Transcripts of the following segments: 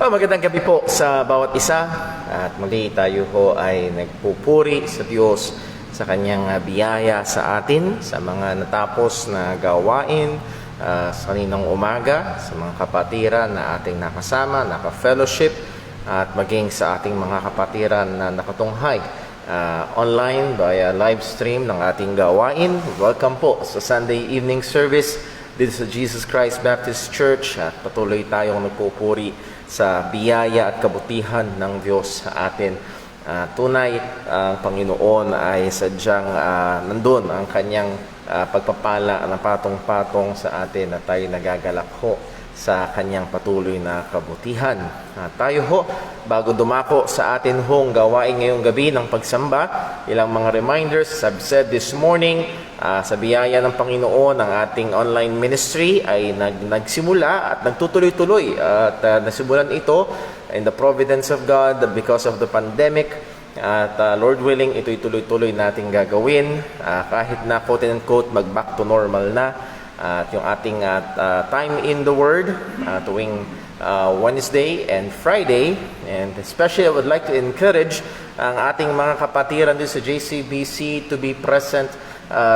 Magandang gabi po sa bawat isa at muli tayo ho ay nagpupuri sa Diyos sa kanyang biyaya sa atin, sa mga natapos na gawain sa kaninang umaga, sa mga kapatiran na ating nakasama, naka-fellowship at maging sa ating mga kapatiran na nakatunghay online via live stream ng ating gawain. Welcome po sa Sunday evening service dito sa Jesus Christ Baptist Church at patuloy tayong nagpupuri sa biyaya at kabutihan ng Diyos sa atin. Tunay, ang Panginoon ay sadyang nandun ang kanyang pagpapala na patong-patong sa atin at tayo nagagalak ho sa kanyang patuloy na kabutihan. Tayo ho, bago dumako sa atin hong gawain ngayong gabi ng pagsamba, ilang mga reminders. As I've said this morning, sa biyaya ng Panginoon, ang ating online ministry ay nagsimula at nagtutuloy-tuloy. At nasimulan ito in the providence of God because of the pandemic. At Lord willing, ito'y tuloy-tuloy nating gagawin. Kahit na quote-unquote mag-back to normal na. At yung ating time in the Word tuwing Wednesday and Friday. And especially I would like to encourage ang ating mga kapatiran din sa JCBC to be present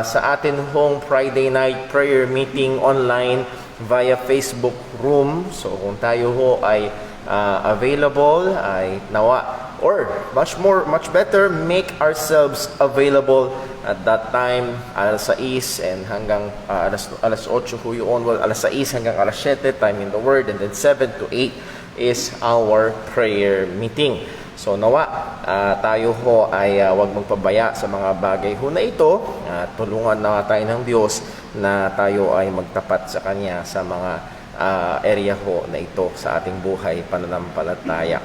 sa atin hong Friday night prayer meeting online via Facebook room. So kung tayo ho ay available, ay nawa, or much better, make ourselves available at that time, alas 6 and hanggang alas 8 ho yun. Well, alas 6 hanggang alas 7, time in the Word, and then 7 to 8 is our prayer meeting. So nawa, tayo ho ay huwag magpabaya sa mga bagay ho na ito at tulungan na tayo ng Diyos na tayo ay magtapat sa Kanya sa mga area ho na ito sa ating buhay pananampalataya.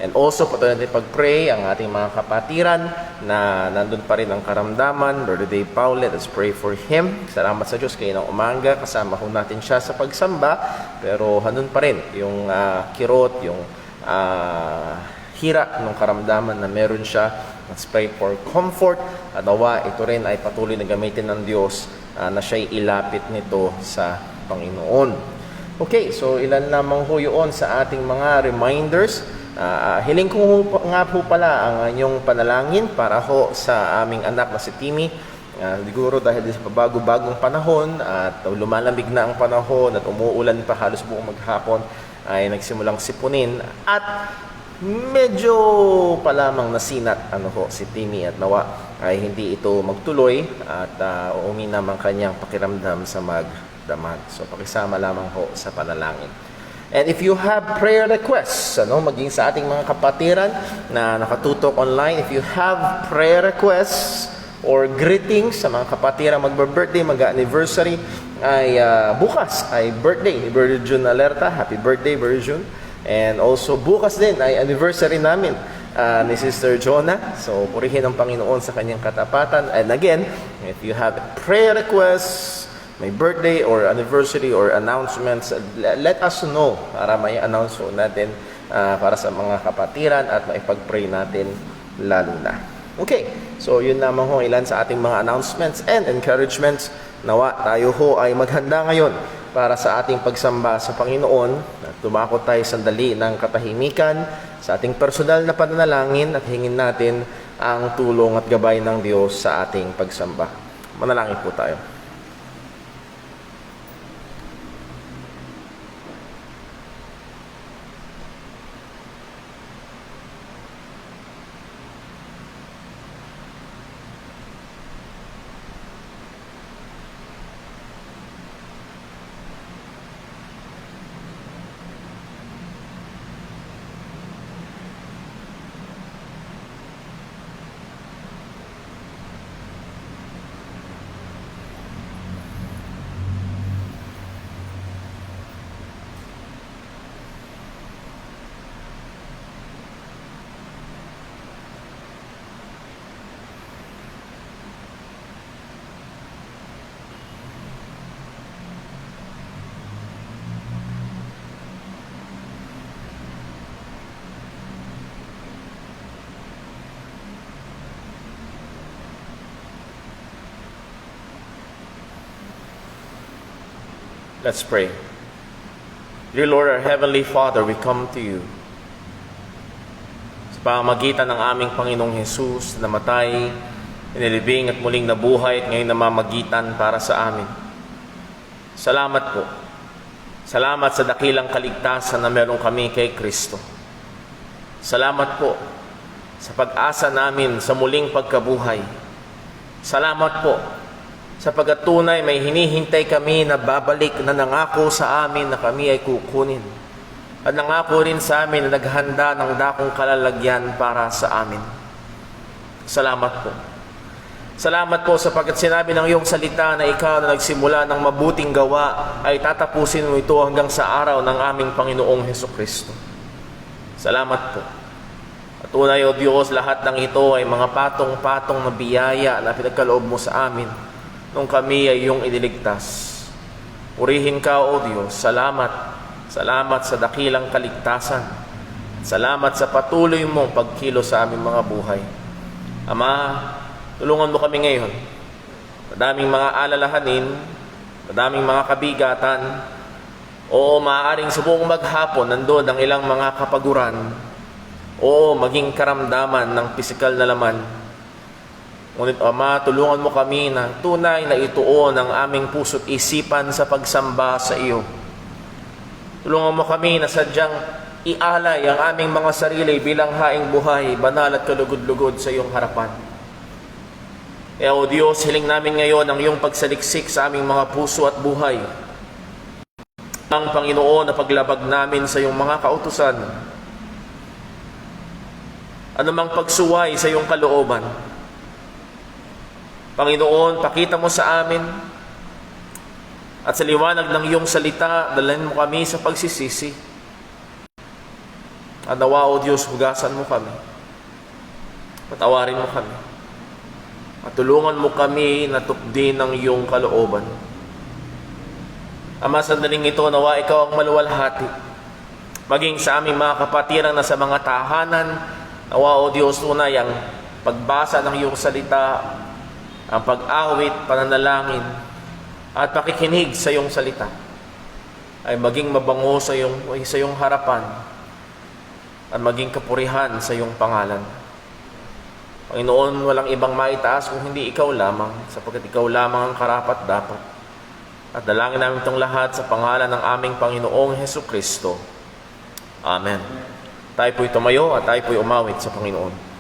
And also, patuloy natin pag-pray ang ating mga kapatiran na nandun pa rin ang karamdaman. Brother Dave Paulet, let's pray for him. Salamat sa Diyos kayo ng umaga. Kasama ho natin siya sa pagsamba. Pero handun pa rin yung kirot, yung hira ng karamdaman na meron siya. Let's pray for comfort. At nawa, ito rin ay patuloy na gamitin ng Diyos na siya'y ilapit nito sa Panginoon. Okay, so ilan lamang ho yun sa ating mga reminders. Hiling ko nga po pala ang inyong panalangin para ho sa aming anak na si Timmy. Siguro dahil sa bago-bagong panahon at lumalamig na ang panahon at umuulan pa halos buong maghapon ay nagsimulang sipunin at medyo pa lamang nasinat si Timmy at nawa ay hindi ito magtuloy at uminam ang kanyang pakiramdam sa magdamag. So pakisama lamang ho sa panalangin. And if you have prayer requests, maging sa ating mga kapatiran na nakatutok online, if you have prayer requests or greetings sa mga kapatiran magbe-birthday, mag-anniversary, ay bukas ay birthday ni Brother June Alerta. Happy birthday, Brother June. And also bukas din ay anniversary namin ni Sister Jonah. So purihin ang Panginoon sa kanyang katapatan. And again, if you have prayer requests, may birthday or anniversary or announcements, let us know para may announce natin para sa mga kapatiran at maipag-pray natin lalo na. Okay, so yun naman ho ilan sa ating mga announcements and encouragements. Nawa tayo ho ay maghanda ngayon para sa ating pagsamba sa Panginoon at dumako tayo sandali ng katahimikan sa ating personal na pananalangin at hingin natin ang tulong at gabay ng Diyos sa ating pagsamba. Manalangin po tayo. Let's pray. Dear Lord, our Heavenly Father, we come to you pamamagitan ng aming Panginoong Hesus na namatay, inilibing at muling nabuhay at ngayon namamagitan para sa amin. Salamat po. Salamat sa dakilang kaligtasan na meron kami kay Kristo. Salamat po sa pag-asa namin sa muling pagkabuhay. Salamat po sa pagkatunay may hinihintay kami na babalik na nangako sa amin na kami ay kukunin. At nangako rin sa amin na naghanda ng dakong kalalagyan para sa amin. Salamat po. Salamat po sapagkat sinabi ng iyong salita na ikaw na nagsimula ng mabuting gawa ay tatapusin mo ito hanggang sa araw ng aming Panginoong Hesukristo. Salamat po. At tunay, O Diyos, lahat ng ito ay mga patong-patong na biyaya na pinagkaloob mo sa amin nung kami ay iyong iniligtas. Purihin ka, O Diyos. Salamat. Salamat sa dakilang kaligtasan. Salamat sa patuloy mong pagkilos sa aming mga buhay. Ama, tulungan mo kami ngayon. Madaming mga alalahanin, madaming mga kabigatan. Oo, maaaring subong maghapon, nandun ang ilang mga kapaguran. Oo, maging karamdaman ng pisikal na laman. Ngunit Ama, tulungan mo kami na tunay na ituon ang aming puso't isipan sa pagsamba sa iyo. Tulungan mo kami na sadyang ialay ang aming mga sarili bilang haing buhay, banal at kalugod-lugod sa iyong harapan. Kaya O Diyos, hiling namin ngayon ang iyong pagsaliksik sa aming mga puso at buhay. Ang Panginoon na paglabag namin sa iyong mga kautusan. Anumang pagsuway sa iyong kalooban. Panginoon, pakita mo sa amin at sa liwanag ng iyong salita, dalhin mo kami sa pagsisisi. At nawa, O Diyos, hugasan mo kami. Patawarin mo kami. At tulungan mo kami na tupdin ng iyong kalooban. Ama, sandaling ito, nawa ikaw ang maluwalhati. Maging sa aming mga kapatiran na sa mga tahanan, nawa, O Diyos, tunay ang pagbasa ng iyong salita, ang pag-awit, pananalangin, at pakikinig sa iyong salita ay maging mabango sa iyong harapan at maging kapurihan sa iyong pangalan. Panginoon, walang ibang maitaas kung hindi ikaw lamang, sapagkat ikaw lamang ang karapat-dapat. At dalangin namin itong lahat sa pangalan ng aming Panginoong Hesukristo. Amen. Tayo po'y tumayo at tayo po'y umawit sa Panginoon.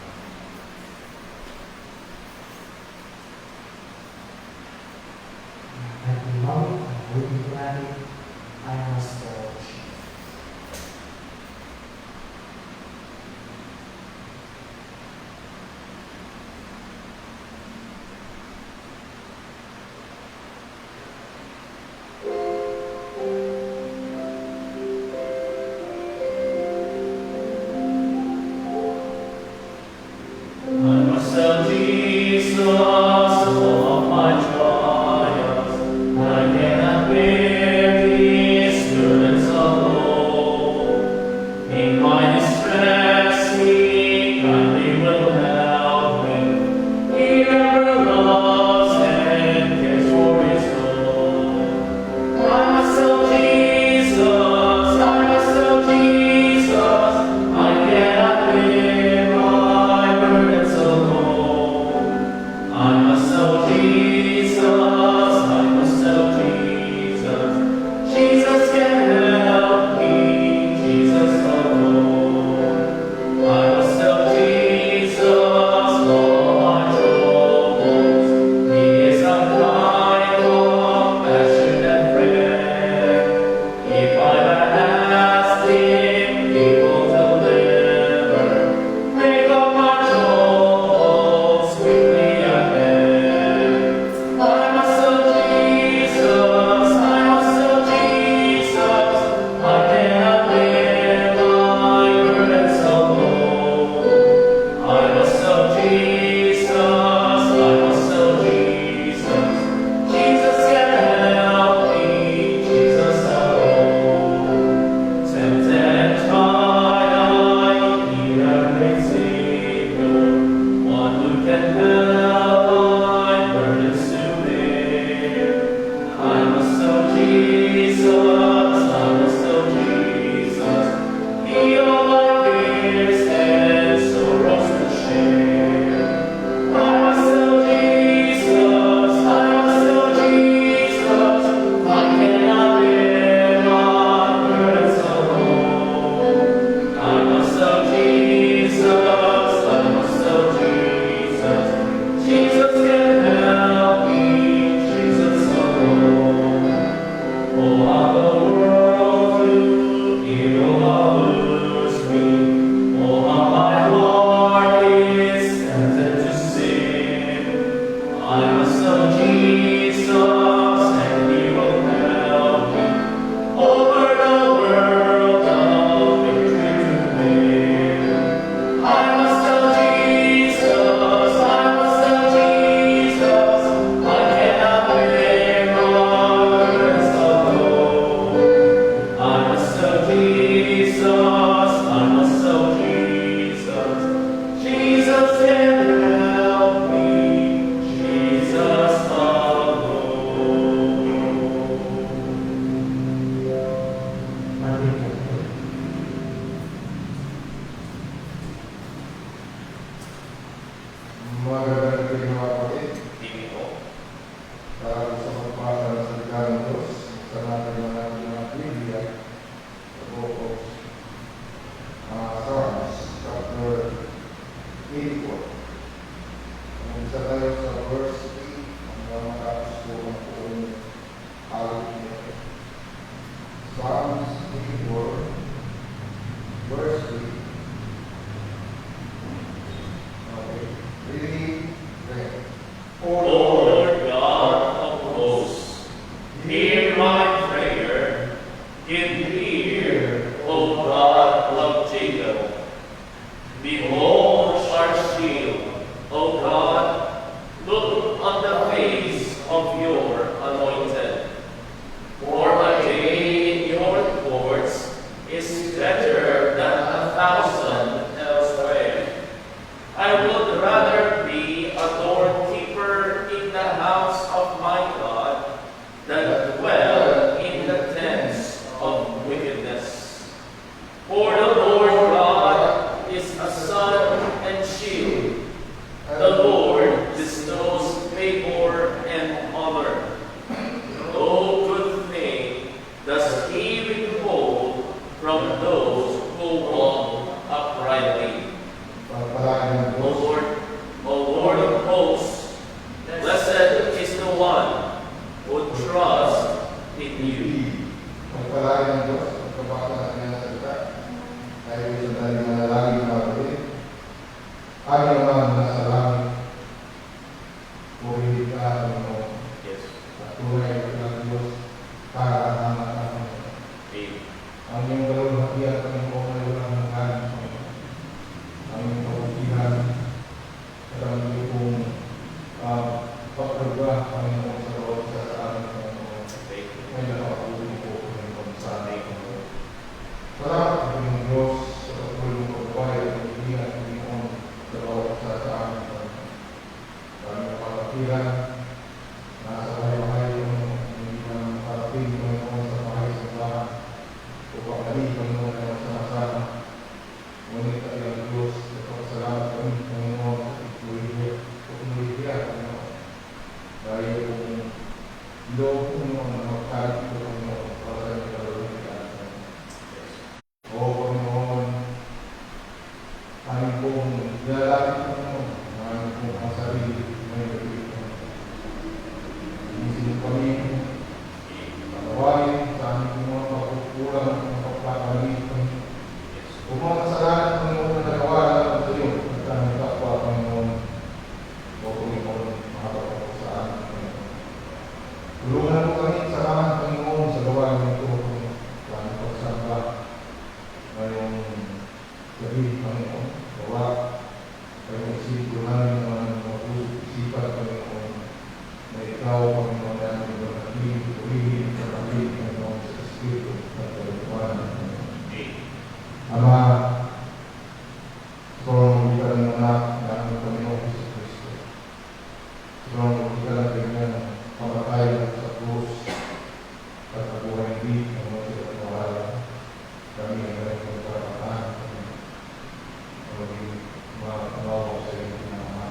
84. Isa tayo sa verse 8 hanggang matapos po ang buong awit niya. Psalms 84, verse 8. Okay. Reading, pray. O Lord God of hosts, hear my prayer. Give ear, O God of Jacob. Behold our shield, O God. Look on the face of your anointed. For a day in your courts is better than 1,000 elsewhere. I would rather be a doorkeeper in the house of my God than dwell in the tents of wickedness. For the Lord God is a sun and shield. The Lord bestows favor and honor. No good thing does he withhold from those who walk uprightly. Pagpalain ng O Diyos. Lord of hosts, blessed is the one who trusts in you. Pagpalain ng Diyos. Pagkabasa sa kanyang salita. Tayo sa daling manalangin na kapatid. Aming Ama na nasa langit. Purihin ka, Panginoon. Yes. At tunay ng Diyos para ang mga tao. Amen. Ang iyong dalawang hakiat, Panginoon, ay walang hanggan, Panginoon. Ang iyong kabutihan at ang iyong pagkaga, Panginoon, sa loob sa amin, Panginoon. May nakakaulit po, Panginoon, sa amin, Panginoon. Salamat, Panginoon Diyos, sa pagtulong ko ba ay pagkilihan, Panginoon, sa loob sa amin, Panginoon. Kami nakakapilan, nasa bahay-bahay, Panginoon, hindi na makarating, Panginoon, sa bahay sa bahay. Upang kami, Panginoon, ay magsama-sama. Ngunit ay ang Diyos, nagpapasalamat kami, Panginoon, sa pagtuloy, Panginoon. Dahil kung loob, Panginoon, na magkalit ko, Panginoon, para sa inyo kaluluwa ka. O Panginoon, aming pong nilalapit, Panginoon, na aming pong ang sarili, ngayon, Isin kami, panawain sa aming mga pagkukulang ng pagpapalagay, Panginoon. Kung mga kasalanan, Panginoon, na nagawa natin sa iyo, at aming kapwa, Panginoon, o Panginoon, makapagpapag sa amin, Panginoon. Tulungan mo kami sa amin, Panginoon, sa gawa ng ito, Panginoon. Sa aming pagsamba, ngayong gabi, Panginoon, gawa, ngayong isipin namin ng mga puso-isipan, Panginoon, na ikaw, Panginoon, na aming pagkakilig, purihin, sa kapit, Panginoon, sa Espiritu, at kalituan, Panginoon. Ama, sobrang kita ng anak na ang Panginoon sa Kristo. Sobrang kita ng kanyang pamatay sa krus at nabuhay hindi ng mga silang mawala. Kami ang kanyang pagkakataan. Maging makakamawa sa iyo ng Ama.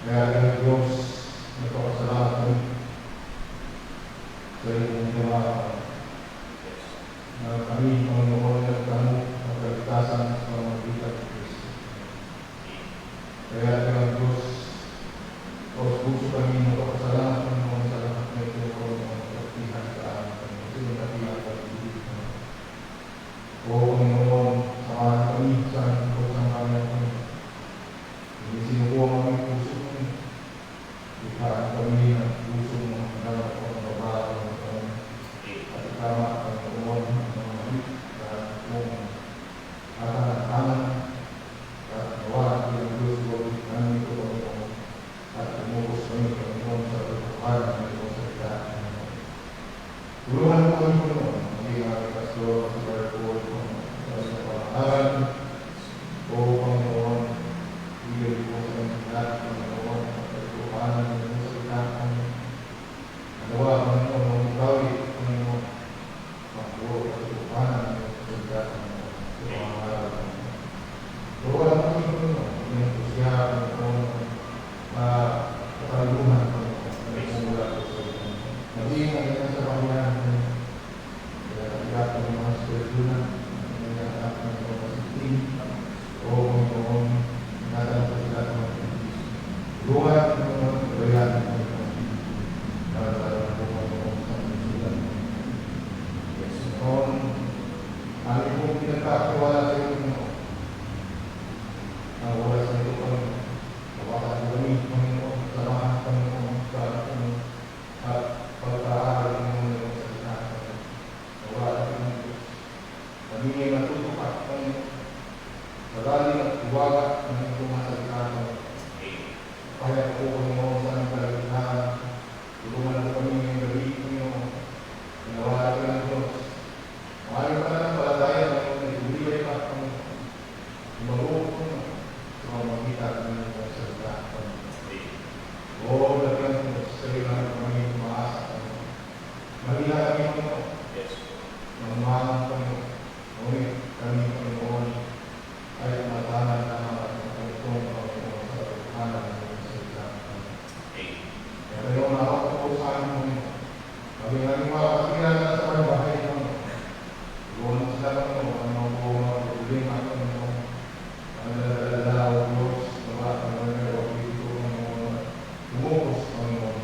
Kaya ang Diyos, nagpapasalamat kami sa iyong ginawa na kami, Panginoon, nagtamo ang kaligtasan sa mga bigat ng Kristo. Kaya ang Diyos, puso kami nagpapasalamat, Panginoon, sa lahat na ito, Panginoon, pagpihan sa amin, Panginoon, sa iyong nakilang pag-ibig, Panginoon. O Panginoon, samahan kami sa aming kusang kami, Panginoon. Hindi sinubuha kami puso kami. Ikaan kami ng puso ng mga babae, Panginoon. At ikama ang Panginoon ng mga halik at kung atangan at gawa ng Diyos, Lord, namin wala sa ito, Panginoon. Tawagan kami, Panginoon, samahan, Panginoon, sa ating at pagkaaral ng mga salita, Panginoon. Tawagan kami, Diyos. Kami ay matutupak, Panginoon. Magaling at iwaga ng itong mga salita, Panginoon. Kaya po, Panginoon, sa aming kalagitnaan, tulungan po kami ngayong gabi, Panginoon. Pinawalan ka ng Diyos. Maraming pa na ng palataya, Panginoon, ay bumibay ka, Panginoon. Umarong, Panginoon, sa mga makita ng mga salita, Panginoon. O, lagyan mo sa iyo lang kami umaasa, Panginoon. Mahina kami, Panginoon. Nangmahan, Panginoon. Ngunit kami, Panginoon, ay matahan na ang itong Panginoon sa pagkahanan ng mga salita, Panginoon. Kaya kayo nakakot po sa amin, Panginoon. Kami namin makakasinan na sa mga bahay, Panginoon. Iwan mo sila, Panginoon, ang mga buong mga problema, Panginoon. Ang nalalala o Diyos, mga Panginoon, o dito, Panginoon, lumukos, Panginoon,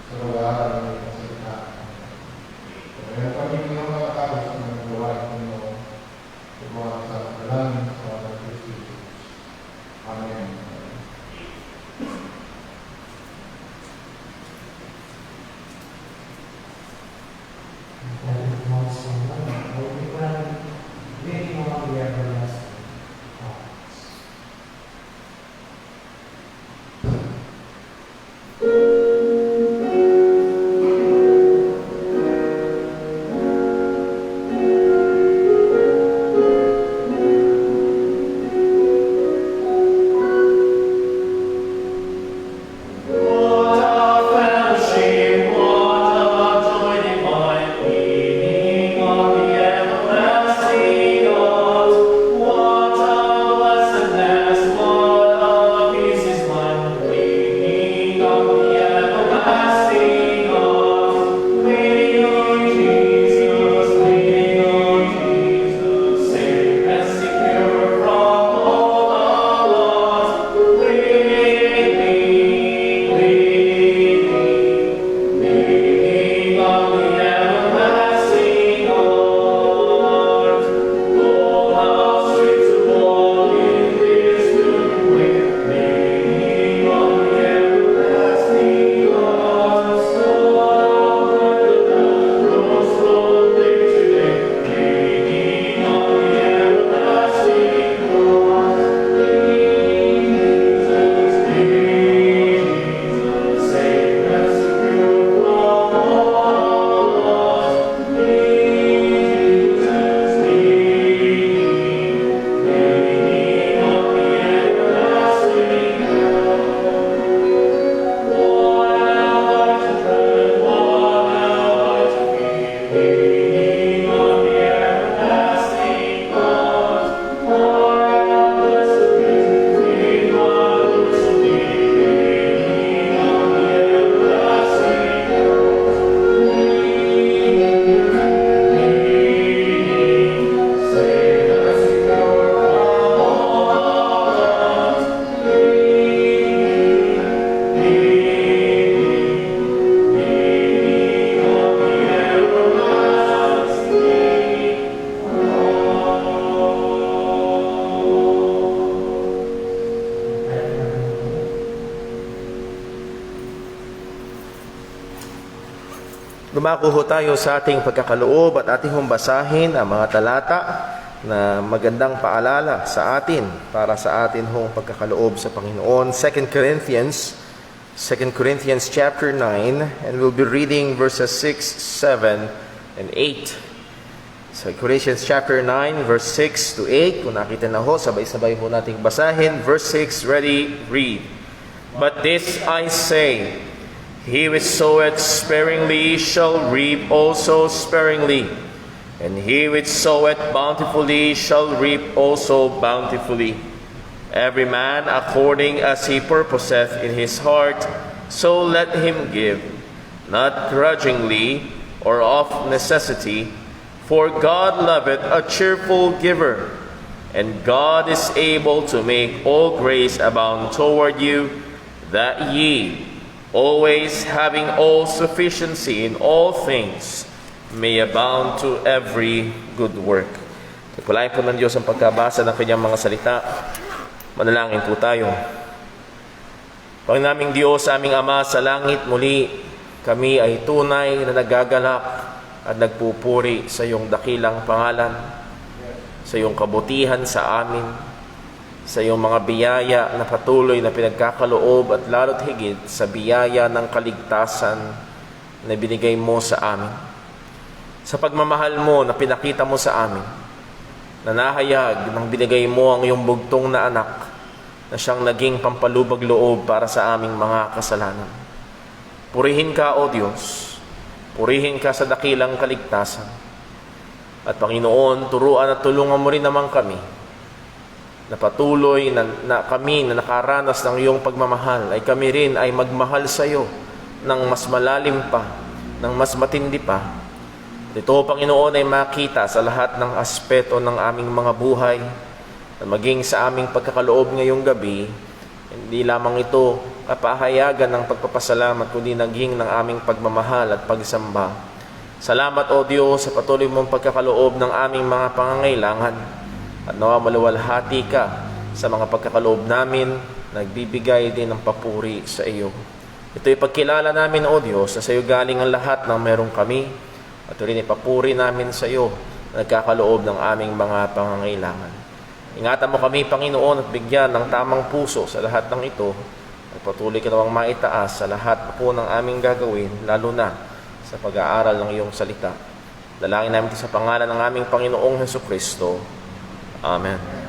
sa pag-aaral ng mga salita, Panginoon. Kaya kami, Panginoon, nakakapos ng mga gawain, Panginoon, tumawa sa dalangin sa mga Kristo Jesus. Amen. What a fellowship, what a joy divine, leaning on the everlasting God. What a blessedness, what a peace is mine, leaning on the everlasting God. Leaning on Jesus, safe and secure from all our loss. Leaning on the everlasting Lord. Oh, how sweet to walk in this good way. Leaning on the everlasting Lord. So good the crossroad day to day. Leaning on the everlasting Lord. Jesus, safe and secure from all loss. Jesus, leaning on the everlasting Lord. What have I to dread? What have I to fear? Leaning on the everlasting Lord. For our blessed is in my looks of thee. Leaning on the everlasting Lord. Safe and secure from all loss. Leaning on the everlasting Lumako ho tayo sa ating pagkakaloob at ating basahin ang mga talata na magandang paalala sa atin para sa atin hong pagkakaloob sa Panginoon. 2 Corinthians chapter 9, and we'll be reading verses 6, 7, and 8. So Corinthians chapter 9, verse 6 to 8. Kung nakita na ho, sabay-sabay ho nating basahin. Verse 6, ready, read. But this I say, he which soweth sparingly shall reap also sparingly, and he which soweth bountifully shall reap also bountifully. Every man according as he purposeth in his heart, so let him give, not grudgingly or of necessity, for God loveth a cheerful giver. And God is able to make all grace abound toward you, that ye, always having all sufficiency in all things, may abound to every good work. Pagpalain po ng Diyos ang pagkabasa ng kanyang mga salita. Manalangin po tayo. Panginoon naming Diyos, aming Ama sa langit, muli kami ay tunay na nagagalak at nagpupuri sa iyong dakilang pangalan, sa iyong kabutihan sa amin, sa iyong mga biyaya na patuloy na pinagkakaloob at lalo't higit sa biyaya ng kaligtasan na binigay mo sa amin. Sa pagmamahal mo na pinakita mo sa amin, na nahayag nang binigay mo ang iyong bugtong na anak na siyang naging pampalubag loob para sa aming mga kasalanan. Purihin ka, O Diyos. Purihin ka sa dakilang kaligtasan. At Panginoon, turuan at tulungan mo rin naman kami na patuloy na kami na nakaranas ng iyong pagmamahal ay kami rin ay magmahal sa iyo ng mas malalim pa, ng mas matindi pa. Ito, Panginoon, ay makita sa lahat ng aspeto ng aming mga buhay na maging sa aming pagkakaloob ngayong gabi, hindi lamang ito kapahayagan ng pagpapasalamat, kundi naging ng aming pagmamahal at pagsamba. Salamat, O Diyos, sa patuloy mong pagkakaloob ng aming mga pangangailangan at nawa maluwalhati ka sa mga pagkakaloob namin, nagbibigay din ng papuri sa iyo. Ito'y pagkilala namin, O Diyos, na sa iyo galing ang lahat ng meron kami, at rin ipapuri namin sa iyo na nagkakaloob ng aming mga pangangailangan. Ingatan mo kami, Panginoon, at bigyan ng tamang puso sa lahat ng ito. At patuloy ka nawang maitaas sa lahat po ng aming gagawin, lalo na sa pag-aaral ng iyong salita. Dalangin namin ito sa pangalan ng aming Panginoong Hesukristo. Amen.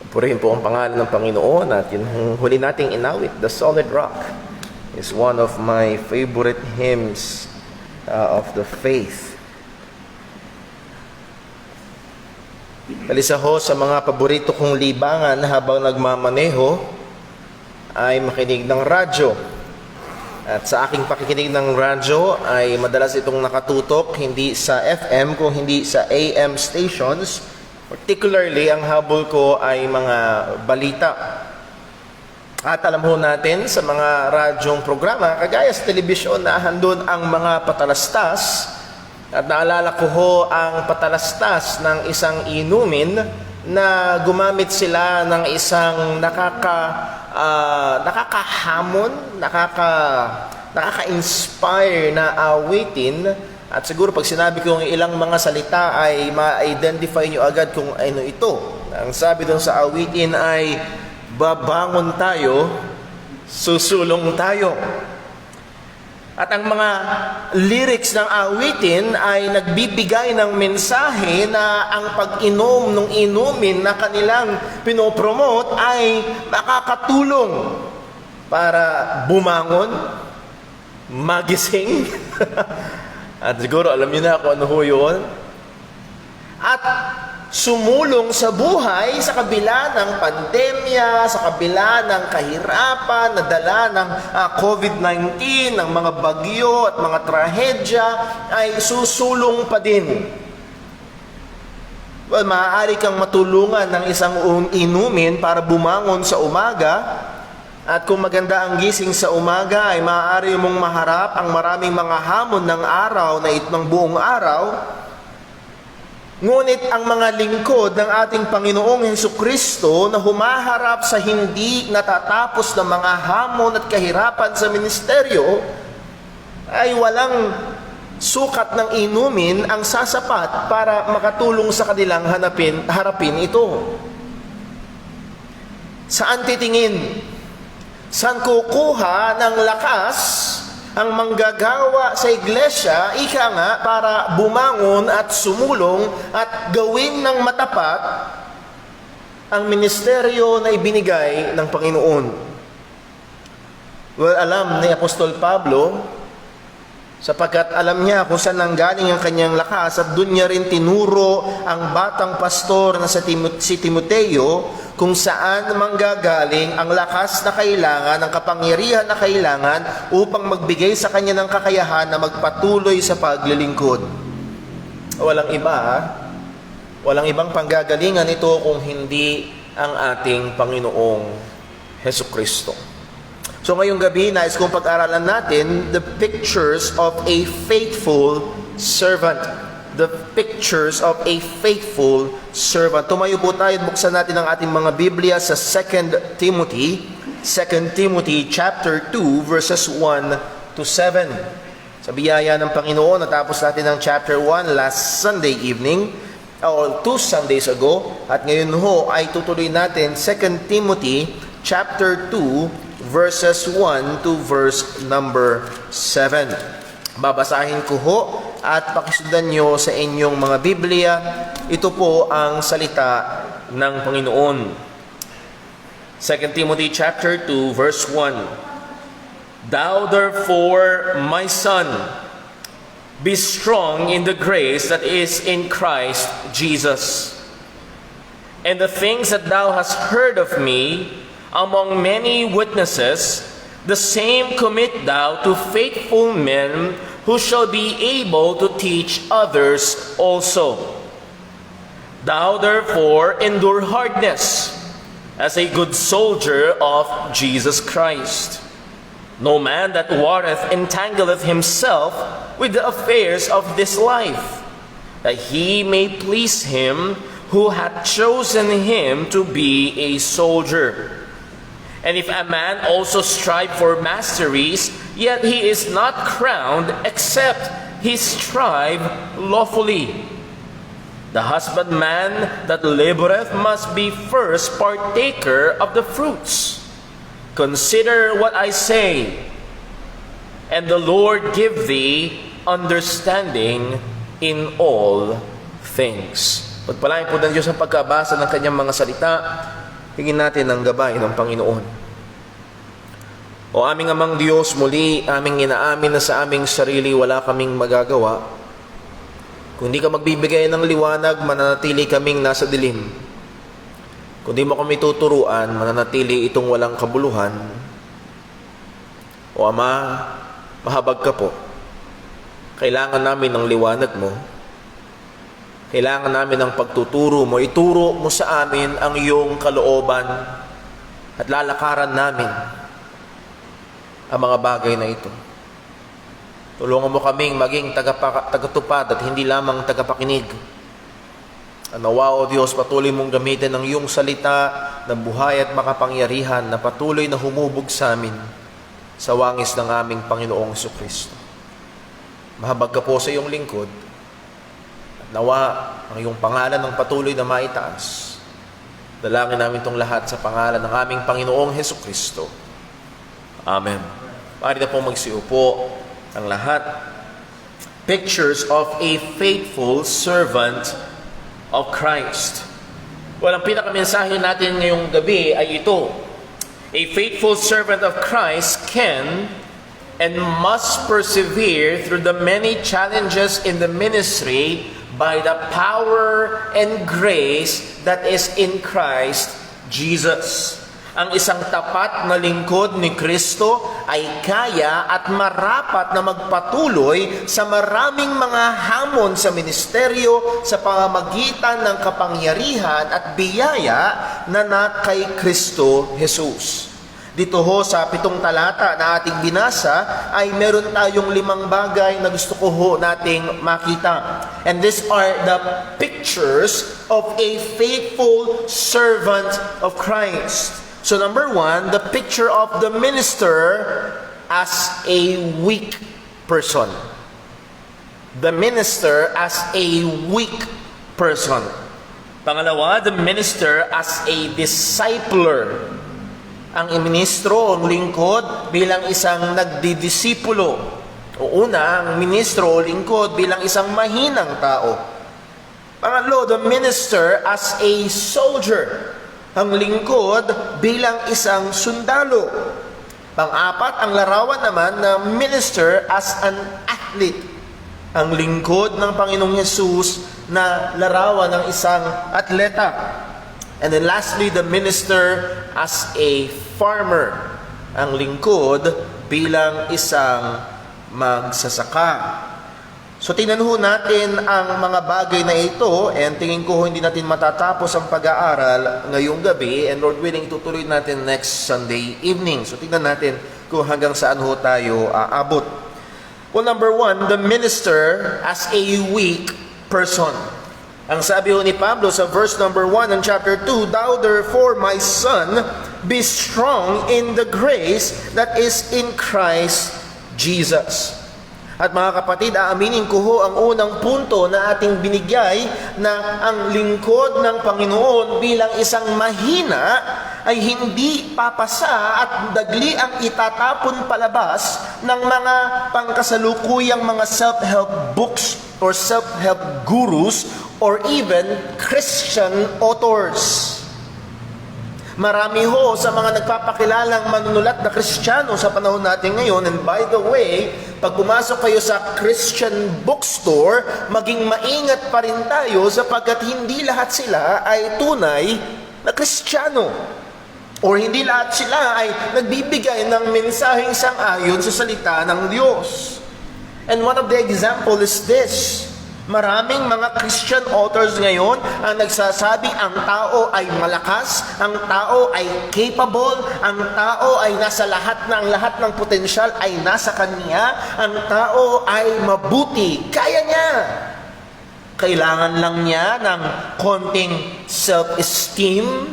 Purihin po ang pangalan ng Panginoon at yung huli nating inawit, The Solid Rock, is one of my favorite hymns of the faith. Kalisa ho sa mga paborito kong libangan habang nagmamaneho ay makinig ng radyo. At sa aking pakikinig ng radyo ay madalas itong nakatutok hindi sa FM kung hindi sa AM stations. Particularly, ang habol ko ay mga balita. At alam ho natin sa mga radyong programa, kagaya sa telebisyon, naahandon ang mga patalastas. At naalala ko ho ang patalastas ng isang inumin na gumamit sila ng isang nakakahamon, nakaka-inspire na awitin. At siguro pag sinabi ko ng ilang mga salita ay ma-identify nyo agad kung ano ito. Ang sabi doon sa awitin ay, babangon tayo, susulong tayo. At ang mga lyrics ng awitin ay nagbibigay ng mensahe na ang pag-inom ng inumin na kanilang pinopromote ay makakatulong para bumangon, magising. At siguro alam niyo na kung ano ho yun. At sumulong sa buhay sa kabila ng pandemya, sa kabila ng kahirapan na dala ng COVID-19, ng mga bagyo at mga trahedya, ay susulong pa din. Well, maaari kang matulungan ng isang inumin para bumangon sa umaga. At kung maganda ang gising sa umaga, ay maaari mong maharap ang maraming mga hamon ng araw na ng buong araw. Ngunit ang mga lingkod ng ating Panginoong Hesukristo na humaharap sa hindi natatapos na mga hamon at kahirapan sa ministeryo, ay walang sukat ng inumin ang sasapat para makatulong sa kanilang harapin ito. Saan titingin? Saan kukuha ng lakas ang manggagawa sa iglesia, ika nga, para bumangon at sumulong at gawin ng matapat ang ministeryo na ibinigay ng Panginoon? Well, alam ni Apostol Pablo, sapagkat alam niya kung saan nanggaling ang kanyang lakas at doon niya rin tinuro ang batang pastor na si Timoteo kung saan manggagaling ang lakas na kailangan, ang kapangyarihan na kailangan upang magbigay sa kanya ng kakayahan na magpatuloy sa paglilingkod. Walang iba, walang ibang panggagalingan ito kung hindi ang ating Panginoong Hesukristo. So ngayong gabi, nais kong pag-aralan natin the pictures of a faithful servant. The pictures of a faithful servant. Tumayo po tayo at buksan natin ang ating mga Biblia sa 2 Timothy chapter 2 verses 1 to 7. Sa biyaya ng Panginoon, natapos natin ang chapter 1 last Sunday evening, or 2 Sundays ago, at ngayon ho ay tutuloy natin 2 Timothy chapter 2 verses 1 to verse number 7. Babasahin ko ho at pakisundan nyo sa inyong mga Biblia. Ito po ang salita ng Panginoon. 2 Timothy chapter 2 verse 1. Thou therefore, my son, be strong in the grace that is in Christ Jesus. And the things that thou hast heard of me among many witnesses, the same commit thou to faithful men who shall be able to teach others also. Thou therefore endure hardness as a good soldier of Jesus Christ. No man that warreth entangleth himself with the affairs of this life, that he may please him who hath chosen him to be a soldier. And if a man also strive for masteries, yet he is not crowned, except he strive lawfully. The husbandman that laboreth must be first partaker of the fruits. Consider what I say, and the Lord give thee understanding in all things. Pagpalain po ng Diyos ang pagkabasa ng kanyang mga salita. Hingin natin ang gabay ng Panginoon. O aming amang Diyos, muli aming inaamin na sa aming sarili wala kaming magagawa. Kung di ka magbibigay ng liwanag, mananatili kaming nasa dilim. Kung di mo kami tuturuan, mananatili itong walang kabuluhan. O Ama, mahabag ka po. Kailangan namin ng liwanag mo. Kailangan namin ng pagtuturo mo. Ituro mo sa amin ang iyong kalooban at lalakaran namin ang mga bagay na ito. Tulungan mo kaming maging tagatupad at hindi lamang tagapakinig. Nawa, O Diyos, patuloy mong gamitin ang iyong salita na buhay at makapangyarihan na patuloy na humubog sa amin sa wangis ng aming Panginoong Jesucristo. Mahabag ka po sa iyong lingkod at nawa ang iyong pangalan ng patuloy na maitaas. Dalangin namin itong lahat sa pangalan ng aming Panginoong Jesucristo. Amen. Pari na pong magsiupo ang lahat. Pictures of a faithful servant of Christ. Well, ang pinakamensahe natin ngayong gabi ay ito. A faithful servant of Christ can and must persevere through the many challenges in the ministry by the power and grace that is in Christ Jesus. Ang isang tapat na lingkod ni Kristo ay kaya at marapat na magpatuloy sa maraming mga hamon sa ministeryo sa pamamagitan ng kapangyarihan at biyaya na kay Kristo Jesus. Dito ho sa 7 talata na ating binasa ay meron tayong 5 bagay na gusto ko ho nating makita. And these are the pictures of a faithful servant of Christ. So number 1, the picture of the minister as a weak person. The minister as a weak person. Pangalawa, the minister as a discipler. Ang ministro o lingkod bilang isang nagdidisipulo. O una, ang ministro o lingkod bilang isang mahinang tao. Pangatlo, the minister as a soldier. Ang lingkod bilang isang sundalo. Pang-apat, ang larawan naman na minister as an athlete. Ang lingkod ng Panginoong Hesus na larawan ng isang atleta. And then lastly, the minister as a farmer. Ang lingkod bilang isang magsasaka. So tingnan ho natin ang mga bagay na ito, and tingin ko hindi natin matatapos ang pag-aaral ngayong gabi, and Lord willing, tutuloy natin next Sunday evening. So tingnan natin kung hanggang saan ho tayo aabot. Well, number 1, the minister as a weak person. Ang sabi ho ni Pablo sa verse number 1 in chapter 2, "Thou therefore, my son, be strong in the grace that is in Christ Jesus." At mga kapatid, aaminin ko ho ang unang punto na ating binigay na ang lingkod ng Panginoon bilang isang mahina ay hindi papasa at dagli ang itatapon palabas ng mga pangkasalukuyang mga self-help books or self-help gurus or even Christian authors. Marami ho sa mga nagpapakilalang manunulat na Kristiyano sa panahon natin ngayon. And by the way, pag pumasok kayo sa Christian bookstore, maging maingat pa rin tayo sapagkat hindi lahat sila ay tunay na Kristiyano. Or hindi lahat sila ay nagbibigay ng mensaheng sang-ayon sa salita ng Diyos. And one of the example is this. Maraming mga Christian authors ngayon ang nagsasabing ang tao ay malakas, ang tao ay capable, ang tao ay nasa lahat ng potensyal ay nasa kanya, ang tao ay mabuti, kaya niya. Kailangan lang niya ng konting self-esteem,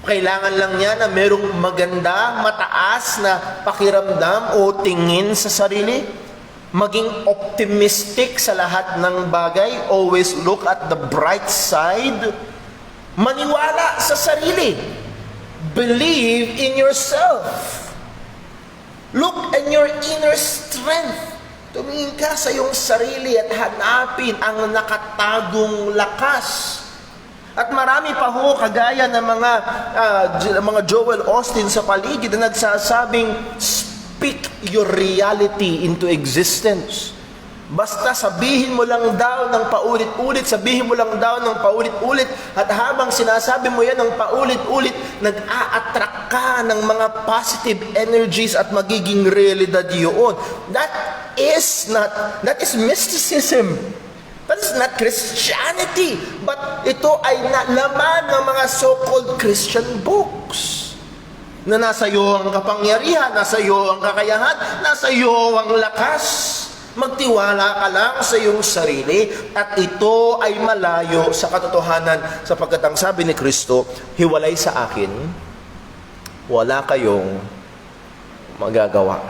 kailangan lang niya na merong maganda, mataas na pakiramdam o tingin sa sarili. Maging optimistic sa lahat ng bagay. Always look at the bright side. Maniwala sa sarili. Believe in yourself. Look at your inner strength. Tumingin ka sa iyong sarili at hanapin ang nakatagong lakas. At marami pa ho, kagaya ng mga Joel Austin sa paligid na nagsasabing, speak your reality into existence. Basta sabihin mo lang daw ng paulit-ulit, sabihin mo lang daw ng paulit-ulit, at habang sinasabi mo yan ng paulit-ulit, nag-a-attract ka ng mga positive energies at magiging realidad yun. That is mysticism. That is not Christianity. But ito ay laman ng mga so-called Christian books. Na nasa iyo ang kapangyarihan, nasa iyo ang kakayahan, nasa iyo ang lakas. Magtiwala ka lang sa iyong sarili at ito ay malayo sa katotohanan sapagkat ang sabi ni Kristo, hiwalay sa akin, wala kayong magagawa.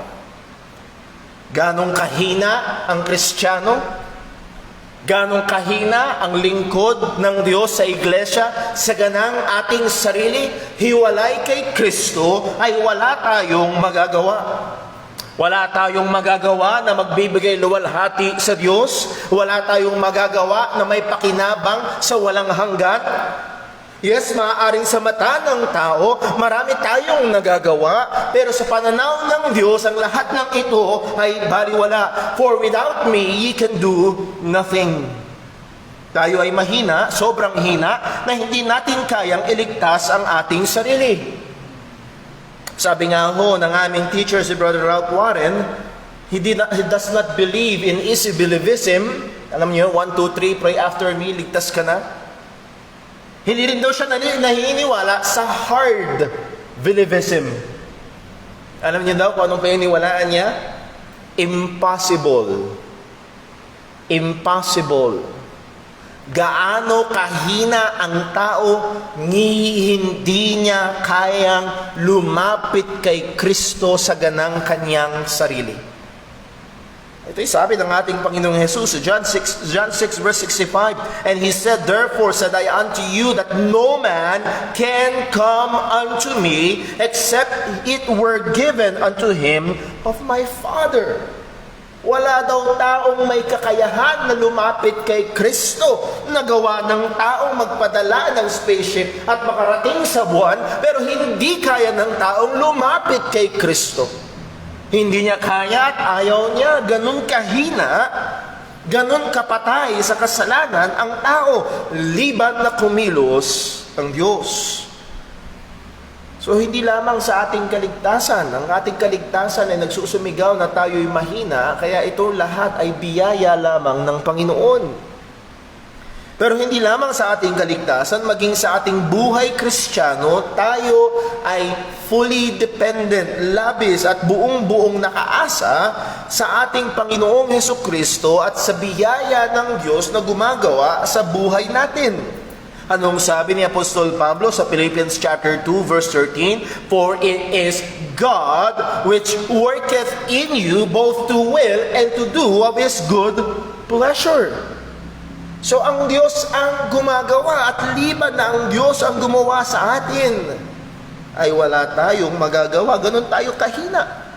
Ganong kahina ang Kristiyano, ganong kahina ang lingkod ng Diyos sa iglesia, sa ganang ating sarili, hiwalay kay Kristo ay wala tayong magagawa. Wala tayong magagawa na magbibigay luwalhati sa Diyos. Wala tayong magagawa na may pakinabang sa walang hanggan. Yes, maaaring sa mata ng tao, marami tayong nagagawa, pero sa pananaw ng Diyos, ang lahat ng ito ay baliwala. For without me, ye can do nothing. Tayo ay mahina, sobrang hina, na hindi natin kayang iligtas ang ating sarili. Sabi nga ho ng aming teacher, si Brother Ralph Warren, he does not believe in easy believism. Alam niyo, 1, 2, 3, pray after me, ligtas ka na. Hindi rin daw siya naniniwala sa hard believism. Alam niyo daw kung anong paniniwalaan niya? Impossible. Impossible. Gaano kahina ang tao, hindi niya kayang lumapit kay Kristo sa ganang kanyang sarili. Ito'y sabi ng ating Panginoong Jesus, John 6 verse 65, and He said, therefore said I unto you that no man can come unto me except it were given unto him of my Father. Wala daw taong may kakayahan na lumapit kay Kristo. Nagawa ng taong magpadala ng spaceship at makarating sa buwan, pero hindi kaya ng taong lumapit kay Kristo. Hindi niya kaya at ayaw niya. Ganun kahina, ganun kapatay sa kasalanan ang tao, liban na kumilos ang Diyos. So hindi lamang sa ating kaligtasan, ang ating kaligtasan ay nagsusumigaw na tayo'y mahina, kaya ito lahat ay biyaya lamang ng Panginoon. Pero hindi lamang sa ating kaligtasan, maging sa ating buhay Kristiyano, tayo ay fully dependent, labis at buong-buong nakaasa sa ating Panginoong Hesukristo at sa biyaya ng Diyos na gumagawa sa buhay natin. Anong sabi ni Apostol Pablo sa Philippians chapter 2 verse 13? For it is God which worketh in you both to will and to do of His good pleasure. So ang Diyos ang gumagawa at liban na ang Diyos ang gumawa sa atin, ay wala tayong magagawa. Ganun tayo kahina.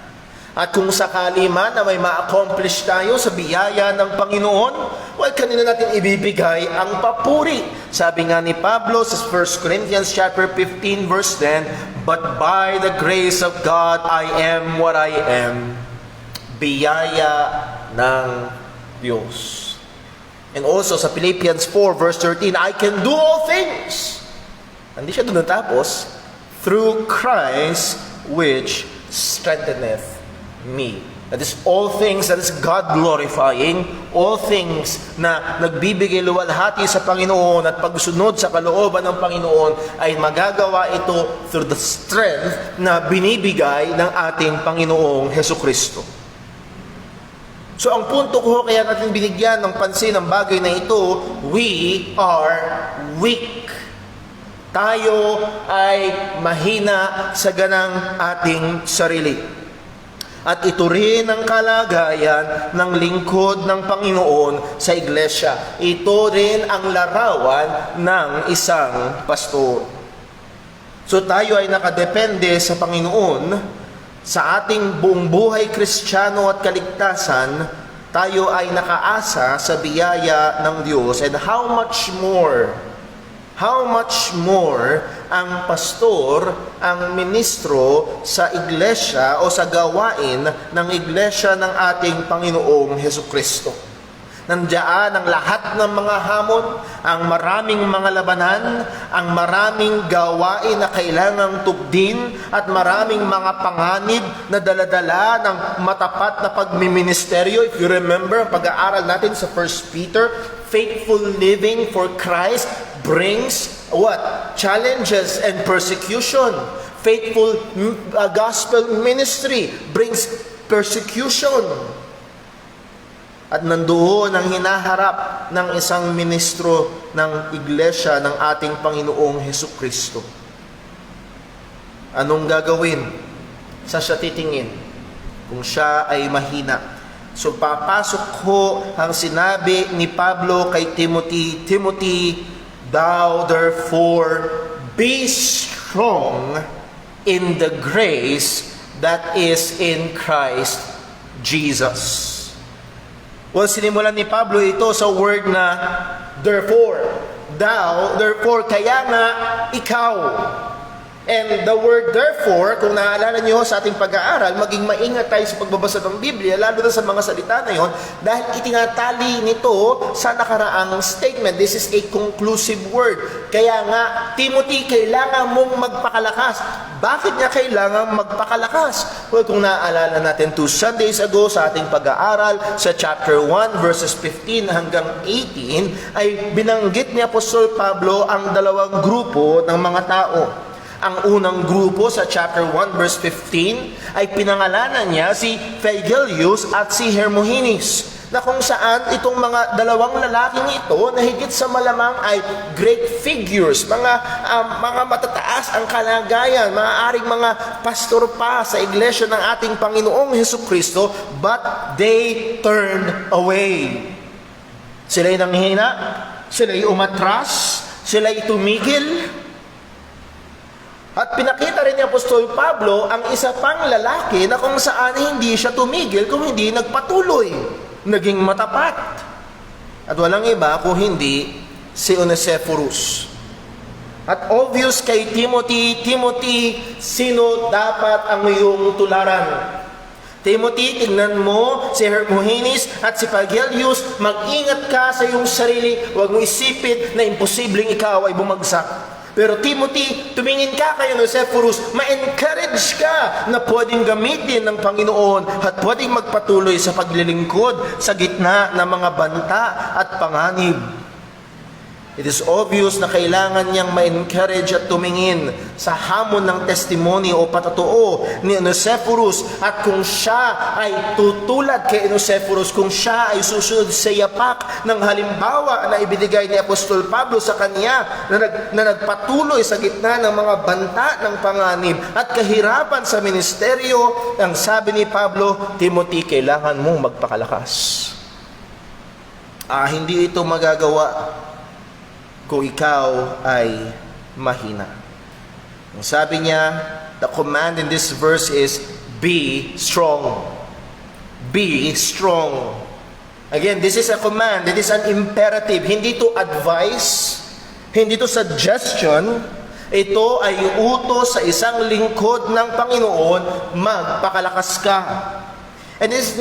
At kung sakali man na may ma-accomplish tayo sa biyaya ng Panginoon, well, kanina natin ibibigay ang papuri. Sabi nga ni Pablo sa 1 Corinthians chapter 15 verse 10, but by the grace of God I am what I am. Biyaya ng Diyos. And also sa Philippians 4 verse 13, I can do all things. Hindi siya doon natapos, through Christ which strengtheneth me. That is all things that is God glorifying, all things na nagbibigay luwalhati sa Panginoon at pagsunod sa kalooban ng Panginoon ay magagawa ito through the strength na binibigay ng ating Panginoong Hesukristo. So ang punto ko kaya natin binigyan ng pansin ang bagay na ito, we are weak. Tayo ay mahina sa ganang ating sarili. At ito rin ang kalagayan ng lingkod ng Panginoon sa iglesia. Ito rin ang larawan ng isang pastor. So tayo ay nakadepende sa Panginoon. Sa ating buong buhay Kristiyano at kaligtasan, tayo ay nakaasa sa biyaya ng Diyos. And how much more ang pastor, ang ministro sa iglesia o sa gawain ng iglesia ng ating Panginoong Hesukristo. Nandiyan ang lahat ng mga hamon, ang maraming mga labanan, ang maraming gawain na kailangang tugdin, at maraming mga panganib na daladala ng matapat na pagmiministeryo. If you remember, ang pag-aaral natin sa 1 Peter, faithful living for Christ brings what? Challenges and persecution. Faithful gospel ministry brings persecution. At nandoon ang hinaharap ng isang ministro ng iglesia ng ating Panginoong Hesukristo. Anong gagawin? Sa siya titingin kung siya ay mahina. So papasok ho ang sinabi ni Pablo kay Timothy, Timothy, thou therefore be strong in the grace that is in Christ Jesus. Well, sinimulan ni Pablo ito sa word na therefore. Thou, therefore, kaya nga ikaw. And the word therefore, kung naaalala niyo sa ating pag-aaral, maging maingat tayo sa pagbabasa ng Biblia, lalo na sa mga salita na yon, dahil itinatali nito sa nakaraang statement. This is a conclusive word. Kaya nga, Timothy, kailangan mong magpakalakas. Bakit niya kailangan magpakalakas? Well, kung naaalala natin 2 Sundays ago sa ating pag-aaral, sa chapter 1, verses 15 hanggang 18, ay binanggit ni Apostol Pablo ang dalawang grupo ng mga tao. Ang unang grupo sa chapter 1 verse 15 ay pinangalanan niya si Phygelius at si Hermogenes, na kung saan itong mga dalawang lalaking ito na higit sa malamang ay great figures, mga matataas ang kalagayan, maaaring mga pastor pa sa iglesia ng ating Panginoong Hesukristo, but they turned away. Sila'y nanghina, sila'y umatras, sila'y tumigil. At pinakita rin ni Apostol Pablo ang isa pang lalaki na kung saan hindi siya tumigil kung hindi nagpatuloy, naging matapat. At walang iba kung hindi si Onesiphorus. At obvious kay Timothy, sino dapat ang iyong tularan? Timothy, tingnan mo si Hermogenes at si Phygelius, mag-ingat ka sa iyong sarili, huwag mo isipin na imposibleng ikaw ay bumagsak. Pero Timothy, tumingin ka kay Onesiphorus, ma-encourage ka na pwedeng gamitin ng Panginoon at pwedeng magpatuloy sa paglilingkod sa gitna ng mga banta at panganib. It is obvious na kailangan niyang ma-encourage at tumingin sa hamon ng testimony o patotoo ni Onesiphorus, at kung siya ay tutulad kay Onesiphorus, kung siya ay susunod sa yapak ng halimbawa na ibinigay ni Apostol Pablo sa kanya na nagpatuloy sa gitna ng mga banta ng panganib at kahirapan sa ministeryo, ang sabi ni Pablo, Timothy, kailangan mong magpakalakas. Hindi ito magagawa kung ikaw ay mahina. Ang sabi niya, the command in this verse is, be strong. Be strong. Again, this is a command. It is an imperative. Hindi to advice, hindi to suggestion. Ito ay utos sa isang lingkod ng Panginoon, magpakalakas ka. And this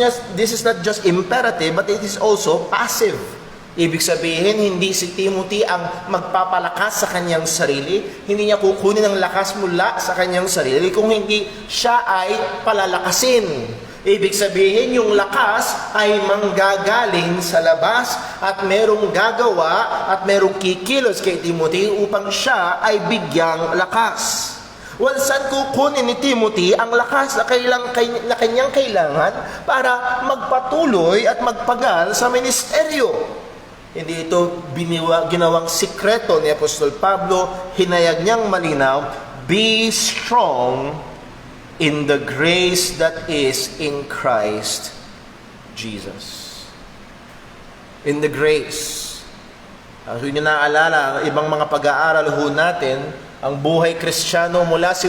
is not just imperative, but it is also passive. Ibig sabihin, hindi si Timothy ang magpapalakas sa kanyang sarili, hindi niya kukunin ang lakas mula sa kanyang sarili, kung hindi siya ay palalakasin. Ibig sabihin, yung lakas ay manggagaling sa labas at merong gagawa at merong kikilos kay Timothy upang siya ay bigyang lakas. Well, saan kukunin ni Timothy ang lakas na kanyang kailangan para magpatuloy at magpagal sa ministeryo? Hindi ito ginawang sikreto ni Apostol Pablo, hinayag niyang malinaw, be strong in the grace that is in Christ Jesus. In the grace. Kung nyo naaalala, ang ibang mga pag-aaral ho natin, ang buhay Kristiyano mula sa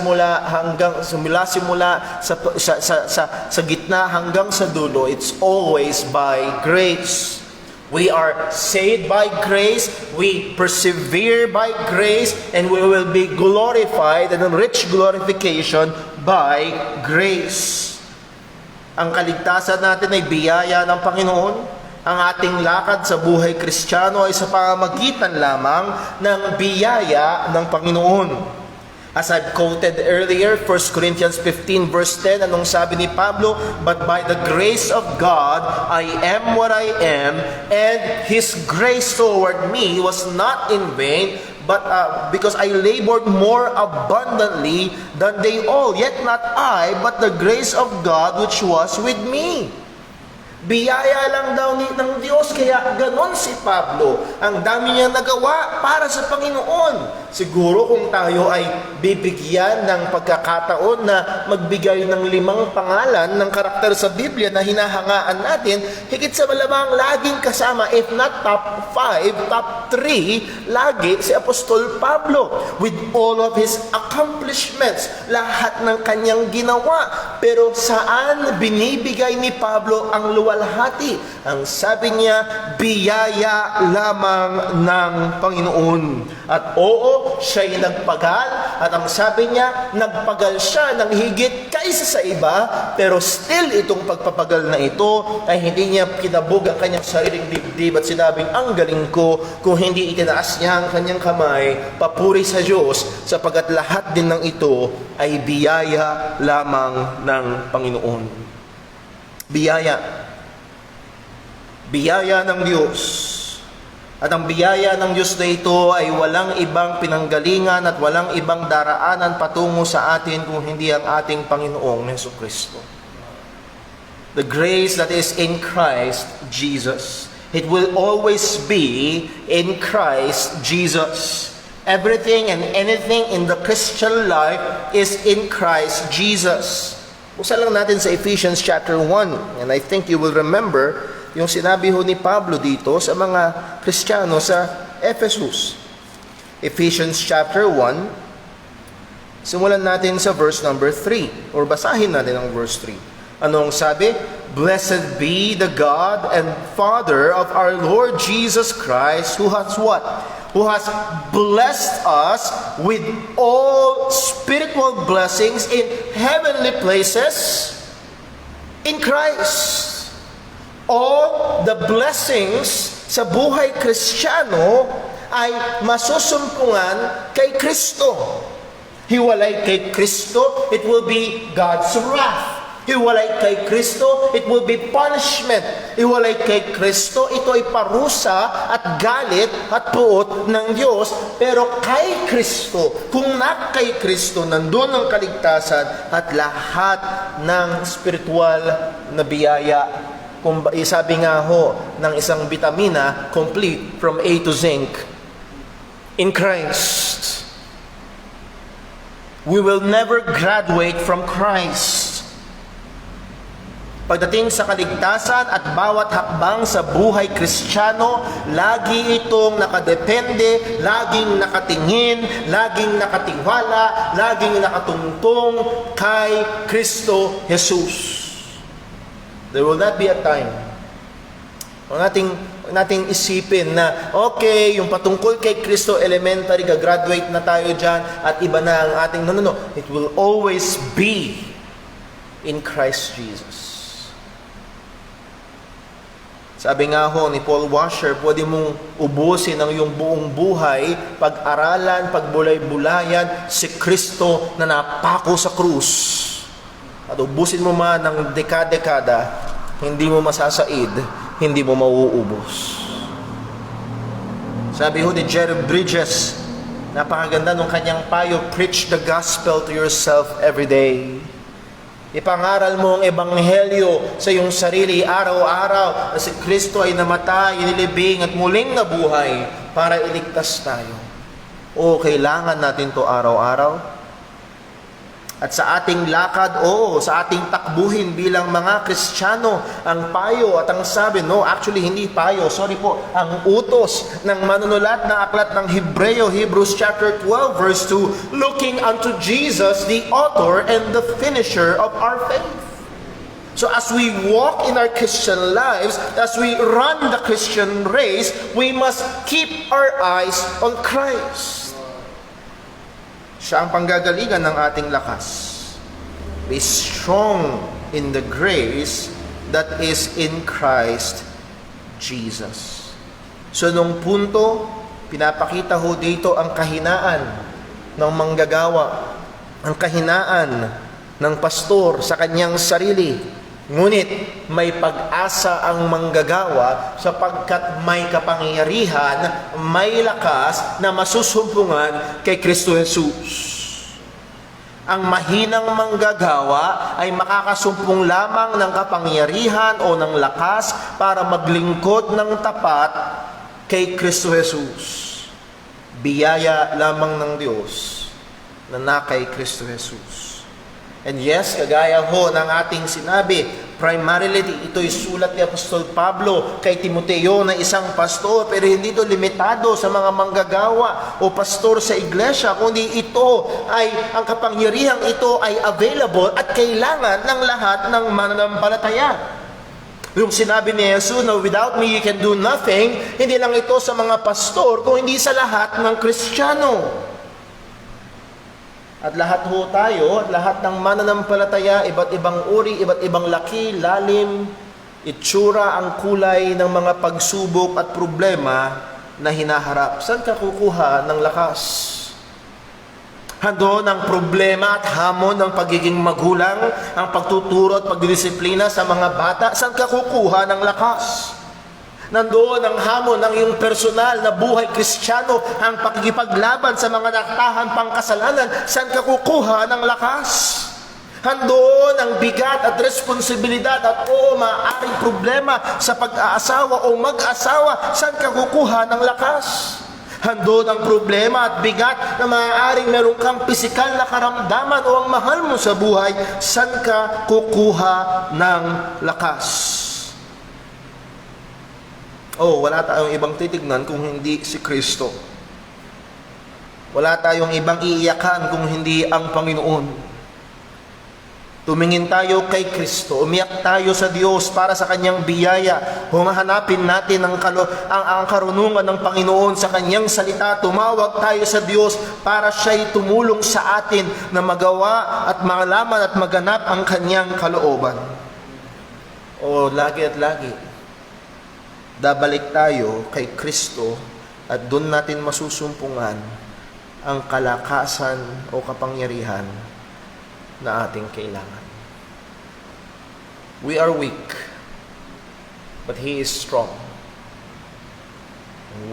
gitna hanggang sa dulo, it's always by grace. We are saved by grace, we persevere by grace, and we will be glorified and rich glorification by grace. Ang kaligtasan natin ay biyaya ng Panginoon. Ang ating lakad sa buhay Kristiyano ay sa pamamagitan lamang ng biyaya ng Panginoon. As I've quoted earlier, 1 Corinthians 15 verse 10, anong sabi ni Pablo? But by the grace of God, I am what I am, and His grace toward me was not in vain, but because I labored more abundantly than they all. Yet not I, but the grace of God which was with me. Biyaya lang daw ng Diyos, kaya ganon si Pablo. Ang dami niya nagawa para sa Panginoon. Siguro kung tayo ay bibigyan ng pagkakataon na magbigay ng 5 pangalan ng karakter sa Biblia na hinahangaan natin, higit sa malamang laging kasama, if not top 5, top 3, lagi si Apostol Pablo with all of his accomplishments, lahat ng kanyang ginawa. Pero saan binibigay ni Pablo ang luwalhati? Ang sabi niya, biyaya lamang ng Panginoon. At oo, siya'y nagpagal, at ang sabi niya, nagpagal siya ng higit kaysa sa iba, pero still itong pagpapagal na ito ay hindi niya kinabog ang kanyang sariling dibdib at sinabing, ang galing ko, kung hindi itinaas niya ang kanyang kamay, papuri sa Diyos, sapagat lahat din ng ito ay biyaya lamang ng Panginoon. Biyaya. Biyaya ng Diyos. At ang biyaya ng Diyos na ito ay walang ibang pinanggalingan at walang ibang daraanan patungo sa atin kung hindi ang ating Panginoong Jesucristo. The grace that is in Christ Jesus. It will always be in Christ Jesus. Everything and anything in the Christian life is in Christ Jesus. Buksan lang natin sa Ephesians chapter 1, and I think you will remember yung sinabi ho ni Pablo dito sa mga Kristiyano sa Ephesus. Ephesians chapter 1, simulan natin sa verse number 3, or basahin natin ang verse 3. Anong sabi? Blessed be the God and Father of our Lord Jesus Christ, who has what? Who has blessed us with all spiritual blessings in heavenly places in Christ. All the blessings sa buhay Kristiyano ay masusumpungan kay Kristo. Hiwalay kay Kristo, it will be God's wrath. Hiwalay kay Kristo, it will be punishment. Hiwalay kay Kristo, ito ay parusa at galit at puot ng Diyos. Pero kay Kristo, kung na kay Kristo, nandun ang kaligtasan at lahat ng spiritual na biyaya. Kung sabi nga ho ng isang bitamina, complete from A to zinc in Christ. We will never graduate from Christ. Pagdating sa kaligtasan at bawat hakbang sa buhay Kristiyano, lagi itong nakadepende, laging nakatingin, laging nakatiwala, laging nakatungtong kay Kristo Jesus. There will not be a time nating isipin na okay, yung patungkol kay Kristo elementary, gagraduate na tayo dyan at iba na ang ating no. It will always be in Christ Jesus. Sabi nga ho ni Paul Washer, pwede mong ubusin ang iyong buong buhay, pag-aralan, pagbulay-bulayan si Kristo na napako sa krus. At ubusin mo man ng dekada-dekada, hindi mo masasaid, hindi mo mauubos. Sabi ho ni Jerry Bridges, napakaganda nung kanyang payo, preach the gospel to yourself every day. Ipangaral mo ang ebanghelyo sa iyong sarili araw-araw na si Kristo ay namatay, inilibing at muling nabuhay para iligtas tayo. O kailangan natin to araw-araw. At sa ating lakad, sa ating takbuhin bilang mga Kristiyano, ang payo at ang sabi, actually hindi payo, ang utos ng manunulat ng aklat ng Hebreo, Hebrews chapter 12 verse 2, looking unto Jesus, the author and the finisher of our faith. So as we walk in our Christian lives, as we run the Christian race, we must keep our eyes on Christ. Siya ang panggagalingan ng ating lakas. Be strong in the grace that is in Christ Jesus. So nung punto, pinapakita ho dito ang kahinaan ng manggagawa, ang kahinaan ng pastor sa kanyang sarili. Ngunit may pag-asa ang manggagawa sapagkat may kapangyarihan, may lakas na masusumpungan kay Kristo Jesus. Ang mahinang manggagawa ay makakasumpong lamang ng kapangyarihan o ng lakas para maglingkod ng tapat kay Kristo Jesus. Biyaya lamang ng Diyos na kay Kristo Jesus. And yes, kagaya ho ng ating sinabi, primarily ito'y sulat ni Apostol Pablo kay Timoteo na isang pastor, pero hindi ito limitado sa mga manggagawa o pastor sa iglesia, kundi ito ay, ang kapangyarihang ito ay available at kailangan ng lahat ng mananampalataya. Yung sinabi ni Jesus na without me you can do nothing, hindi lang ito sa mga pastor, kung hindi sa lahat ng Kristiyano. At lahat ho tayo, lahat ng mananampalataya, iba't ibang uri, iba't ibang laki, lalim, itsura, ang kulay ng mga pagsubok at problema na hinaharap. Saan ka kukuha ng lakas? Hando ng problema at hamon ng pagiging magulang, ang pagtuturo at pagdidisiplina sa mga bata, saan ka kukuha ng lakas? Nandoon ang hamon ng iyong personal na buhay Kristiyano, ang pakikipaglaban sa mga naktahan pang kasalanan, saan ka kukuha ng lakas? Nandoon ang bigat at responsibilidad at maaaring problema sa pag-aasawa o mag-asawa, saan ka kukuha ng lakas? Nandoon ang problema at bigat na maaaring meron kang pisikal na karamdaman o ang mahal mo sa buhay, saan ka kukuha ng lakas? Wala tayong ibang titignan kung hindi si Kristo. Wala tayong ibang iiyakan kung hindi ang Panginoon. Tumingin tayo kay Kristo, umiyak tayo sa Diyos para sa Kanyang biyaya. Humahanapin natin ang karunungan ng Panginoon sa Kanyang salita. Tumawag tayo sa Diyos para Siya'y tumulong sa atin na magawa at malaman at maganap ang Kanyang kalooban. Lagi at lagi, babalik tayo kay Kristo at doon natin masusumpungan ang kalakasan o kapangyarihan na ating kailangan. We are weak, but He is strong.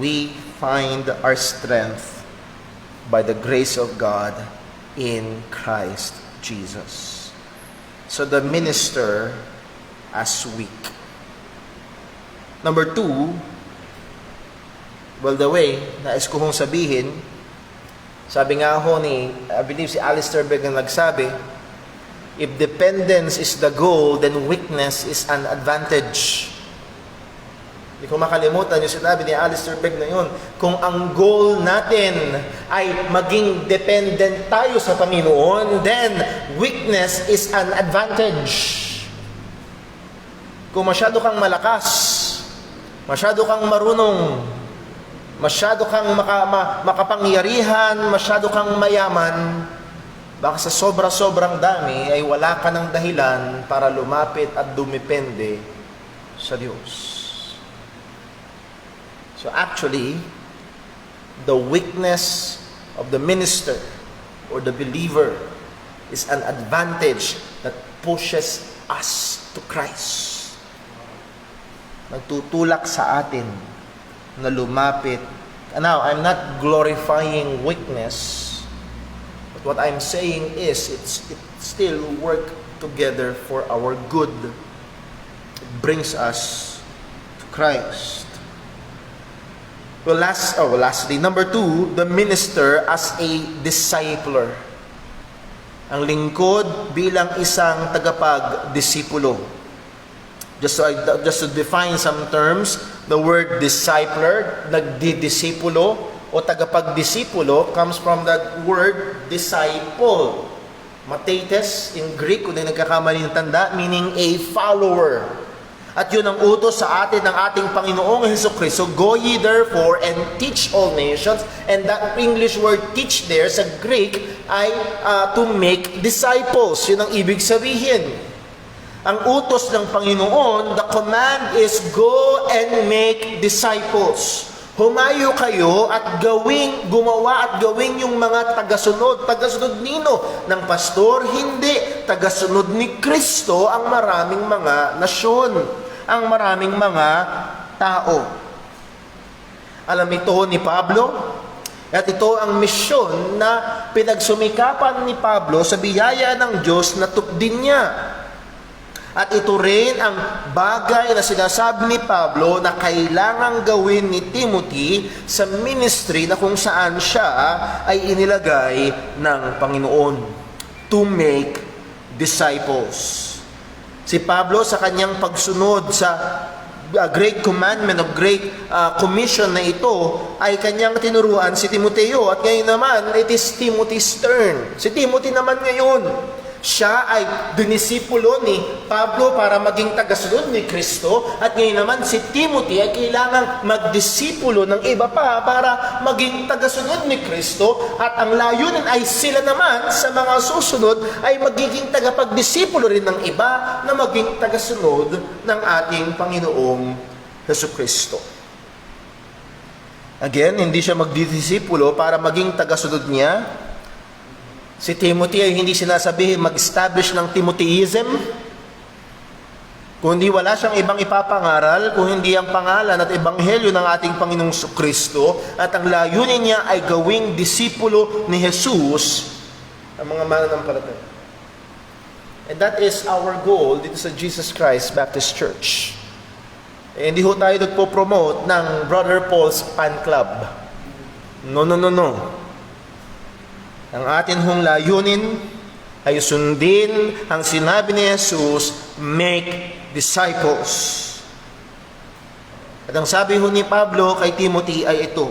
We find our strength by the grace of God in Christ Jesus. So the minister as weak. Number 2, the way, nais ko hong sabihin, sabi nga ho I believe si Alistair Begg na nagsabi, if dependence is the goal, then weakness is an advantage. Hindi ko makalimutan yung sinabi ni Alistair Begg na yun. Kung ang goal natin ay maging dependent tayo sa Panginoon, then weakness is an advantage. Kung masyado kang malakas, masyado kang marunong, masyado kang makapangyarihan, masyado kang mayaman, baka sa sobra-sobrang dami ay wala ka ng dahilan para lumapit at dumepende sa Diyos. So actually, the weakness of the minister or the believer is an advantage that pushes us to Christ. Nagtutulak sa atin na lumapit. Now, I'm not glorifying weakness, but what I'm saying is it still work together for our good. It brings us to Christ. Lastly, number 2, the minister as a discipler. Ang lingkod bilang isang tagapag-disipulo. Just to define some terms, the word discipler, nagdidisipulo o tagapagdisipulo comes from the word disciple. Matetes in Greek, kung nagkakamali ng tanda, meaning a follower. At yun ang utos sa atin ng ating Panginoong Hesukristo, go ye therefore and teach all nations. And that English word teach there sa Greek ay to make disciples. Yun ang ibig sabihin. Ang utos ng Panginoon, the command is go and make disciples. Humayo kayo at gumawa at gawin yung mga tagasunod. Tagasunod nino? Ng pastor? Hindi. Tagasunod ni Kristo ang maraming mga nasyon. Ang maraming mga tao. Alam ito ni Pablo? At ito ang misyon na pinagsumikapan ni Pablo sa biyaya ng Diyos na tukdin niya. At ito rin ang bagay na sinasabi ni Pablo na kailangang gawin ni Timothy sa ministry na kung saan siya ay inilagay ng Panginoon. To make disciples. Si Pablo sa kanyang pagsunod sa Great Commandment of Great Commission na ito ay kanyang tinuruan si Timoteo. At ngayon naman, it is Timothy's turn. Si Timothy naman ngayon, siya ay dinisipulo ni Pablo para maging tagasunod ni Kristo. At ngayon naman si Timothy ay kailangang magdisipulo ng iba pa para maging tagasunod ni Kristo. At ang layunin ay sila naman sa mga susunod ay magiging tagapagdisipulo rin ng iba na maging tagasunod ng ating Panginoong Jesucristo. Again, hindi siya magdidisipulo para maging tagasunod niya. Si Timothy ay hindi sinasabihin mag-establish ng Timothyism, kundi wala siyang ibang ipapangaral, kung hindi ang pangalan at ebanghelyo ng ating Panginoong Kristo, at ang layunin niya ay gawing disipulo ni Jesus ang mga mananampalataya. And that is our goal dito sa Jesus Christ Baptist Church. Hindi ho tayo nagpo-promote ng Brother Paul's Fan Club. No. Ang atin hong layunin ay sundin ang sinabi ni Jesus, make disciples. At ang sabi ho ni Pablo kay Timothy ay ito,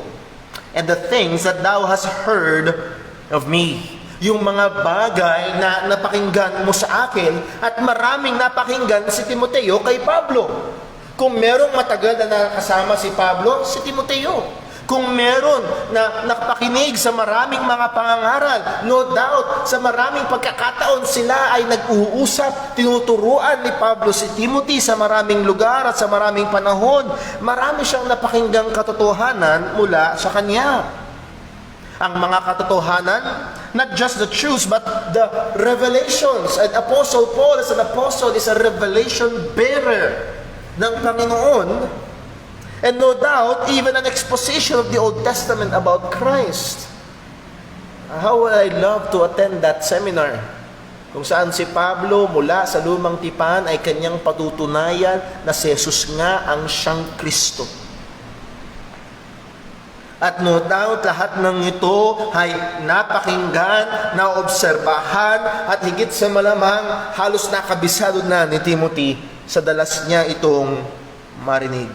and the things that thou hast heard of me. Yung mga bagay na napakinggan mo sa akin, at maraming napakinggan si Timoteo kay Pablo. Kung merong matagal na nakasama si Pablo, si Timoteo. Kung meron na nakapakinig sa maraming mga pangangaral, no doubt, sa maraming pagkakataon sila ay nag-uusap, tinuturuan ni Pablo si Timothy sa maraming lugar at sa maraming panahon. Marami siyang napakinggang katotohanan mula sa kanya. Ang mga katotohanan, not just the truths, but the revelations. And Apostle Paul as an apostle is a revelation bearer ng Panginoon. And no doubt, even an exposition of the Old Testament about Christ. How would I love to attend that seminar? Kung saan si Pablo mula sa lumang tipan ay kanyang patutunayan na si Jesus nga ang siyang Kristo. At no doubt, lahat ng ito ay napakinggan, naobserbahan, at higit sa malamang, halos nakabisado na ni Timothy sa dalas niya itong marinig.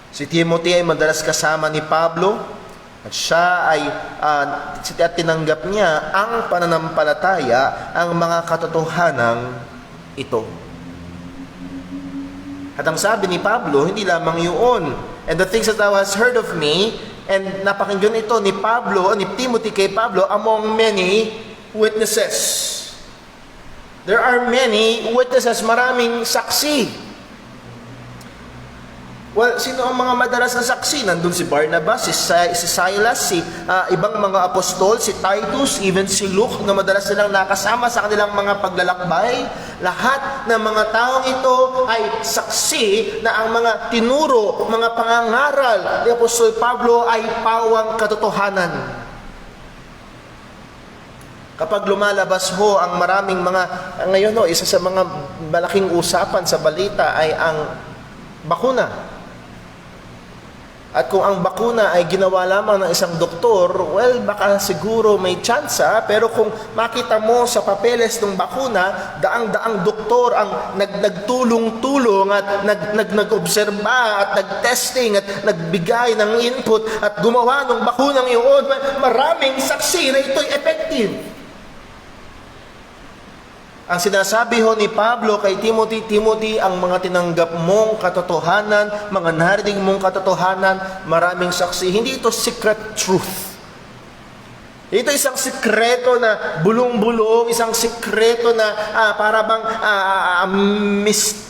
Si Timothy ay madalas kasama ni Pablo at siya ay tinanggap niya ang pananampalataya, ang mga katotohanan ito. At ang sabi ni Pablo, hindi lamang yun. And the things that thou hast heard of me, and napakinggan ito ni Pablo, ni Timothy kay Pablo, among many witnesses. There are many witnesses, maraming saksi. Well, sino ang mga madalas na saksi? Nandun si Barnabas, si Silas, si ibang mga apostol, si Titus, even si Luke, na madalas silang nakasama sa kanilang mga paglalakbay. Lahat ng mga taong ito ay saksi na ang mga tinuro, mga pangangaral ni Apostol Pablo ay pawang katotohanan. Kapag lumalabas ho ang maraming mga, ngayon ho, isa sa mga malaking usapan sa balita ay ang bakuna. At kung ang bakuna ay ginawa lamang ng isang doktor, well, baka siguro may tsansa, pero kung makita mo sa papeles ng bakuna, daang-daang doktor ang nagtulong-tulong at nag-obserba at nag-testing at nagbigay ng input at gumawa ng bakunang iyon, maraming saksi na ito'y effective. Ang sinasabi ho ni Pablo kay Timothy, Timothy, ang mga tinanggap mong katotohanan, mga narinig mong katotohanan, maraming saksi. Hindi ito secret truth. Ito isang sikreto na bulong-bulong, isang sikreto na para bang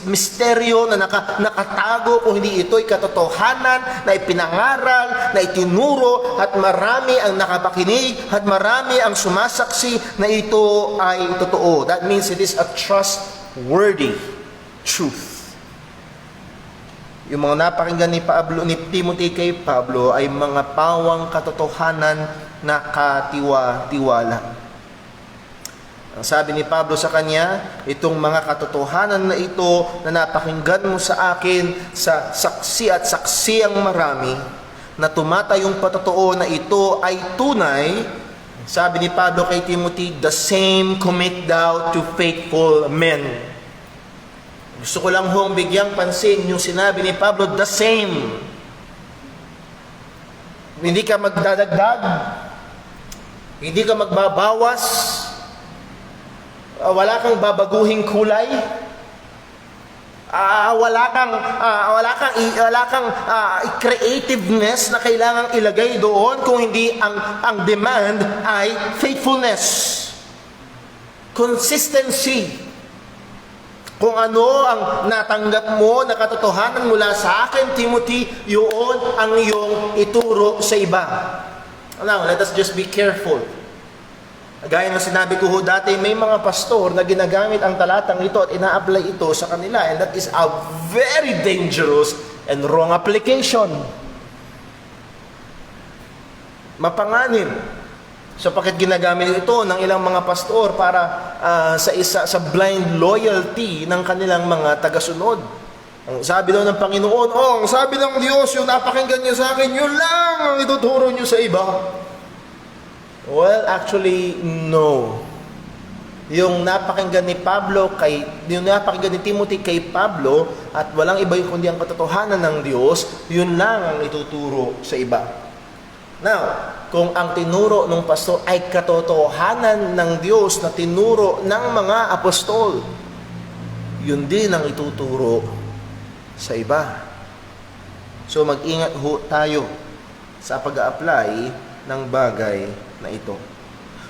misteryo na nakatago kung hindi ito'y katotohanan na ipinangaral, na itinuro, at marami ang nakapakinig, at marami ang sumasaksi na ito ay totoo. That means it is a trustworthy truth. Yung mga napakinggan ni Timothy kay Pablo ay mga pawang katotohanan na katiwa-tiwala. Ang sabi ni Pablo sa kanya, itong mga katotohanan na ito na napakinggan mo sa akin sa saksi at saksi ang marami, na tumatayong patotoo na ito ay tunay, sabi ni Pablo kay Timothy, the same commit thou to faithful men. Gusto ko lang hong bigyang pansin yung sinabi ni Pablo, the same. Hindi ka magdadagdag, hindi ka magbabawas, wala kang babaguhing kulay, wala kang creativeness na kailangang ilagay doon, kung hindi ang demand ay faithfulness, consistency. Kung ano ang natanggap mo na katotohanan mula sa akin, Timothy, yun ang iyong ituro sa iba. Now, let us just be careful. Gaya ng sinabi ko ho dati, may mga pastor na ginagamit ang talatang ito at ina-apply ito sa kanila, and that is a very dangerous and wrong application. Mapanganib sapagkat ginagamit ito ng ilang mga pastor para sa blind loyalty ng kanilang mga tagasunod. Ang sabi daw ng Panginoon, ang sabi ng Diyos, yung napakinggan niyo sa akin, yun lang ang ituturo niyo sa iba. Well, actually, no. Yung napakinggan ni Timothy kay Pablo, at walang iba kundi ang katotohanan ng Diyos, yun lang ang ituturo sa iba. Now, kung ang tinuro ng pastor ay katotohanan ng Diyos na tinuro ng mga apostol, yun din ang ituturo sa iba. So mag-ingat ho tayo sa pag-a-apply ng bagay na ito.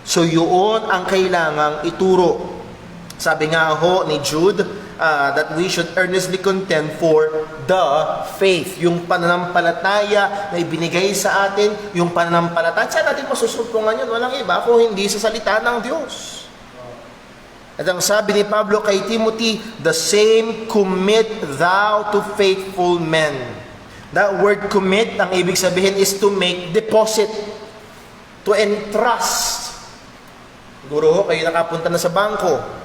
So yun ang kailangang ituro. Sabi nga ho ni Jude, that we should earnestly contend for the faith. Yung pananampalataya na ibinigay sa atin, yung pananampalataya, saan natin masusulpungan yun? Walang iba kung hindi sa salita ng Diyos. At ang sabi ni Pablo kay Timothy, the same commit thou to faithful men. That word commit, ang ibig sabihin is to make deposit, to entrust. Siguro ho, kayo nakapunta na sa bangko.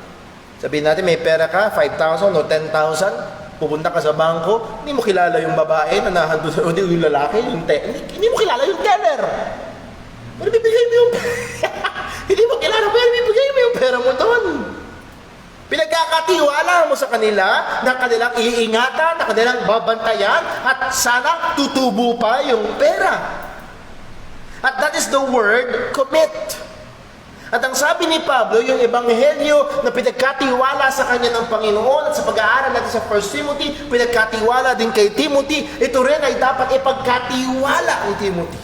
Sabihin natin, may pera ka, 5,000 o 10,000, pupunta ka sa bangko, hindi mo kilala yung babae na nahandun, o yung lalaki, hindi mo kilala yung teller. Pero bibigay mo yung hindi mo kilala, pero bibigay mo yung pera mo doon. Pinagkakatiwala mo sa kanila na kanilang iingatan, na kanilang babantayan, at sana tutubo pa yung pera. At that is the word commit. At ang sabi ni Pablo, yung ebanghelyo na pinagkatiwala sa kanya ng Panginoon, at sa pag-aaral natin sa 1 Timothy, pinagkatiwala din kay Timothy, ito rin ay dapat ipagkatiwala ni Timothy.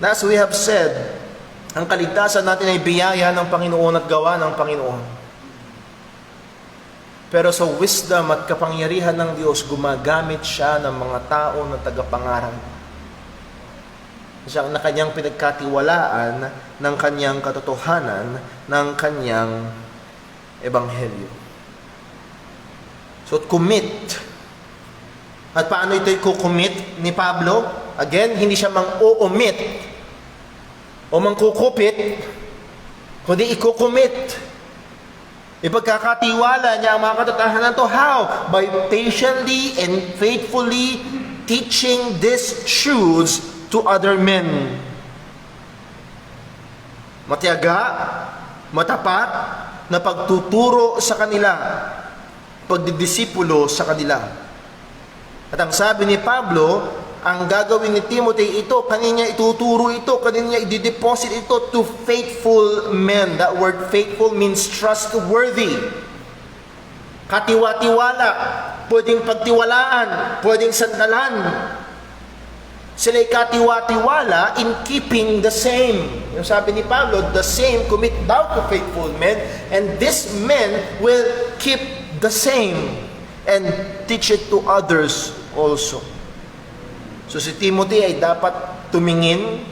As we have said, ang kaligtasan natin ay biyaya ng Panginoon at gawa ng Panginoon. Pero sa wisdom at kapangyarihan ng Diyos, gumagamit siya ng mga tao na tagapangaral. Siya na kanyang pinagkatiwalaan ng kanyang katotohanan, ng kanyang ebanghelyo. So, commit. At paano ito'y kukumit ni Pablo? Again, hindi siya mang-o-omit o mangkukupit, kundi ikukumit. Ipagkakatiwala niya ang mga katotohanan to. How? By patiently and faithfully teaching these truths to other men. Matiyaga, matapat, na pagtuturo sa kanila, pagdidisipulo sa kanila. At ang sabi ni Pablo, ang gagawin ni Timothy ito, kaninya ituturo ito, kaninya i-deposit ito to faithful men. That word faithful means trustworthy. Katiwa-tiwala, pwedeng pagtiwalaan, pwedeng sandalan. Sila'y katiwa-tiwala in keeping the same. Yung sabi ni Pablo, the same commit thou to faithful men, and these men will keep the same and teach it to others also. So si Timothy ay dapat tumingin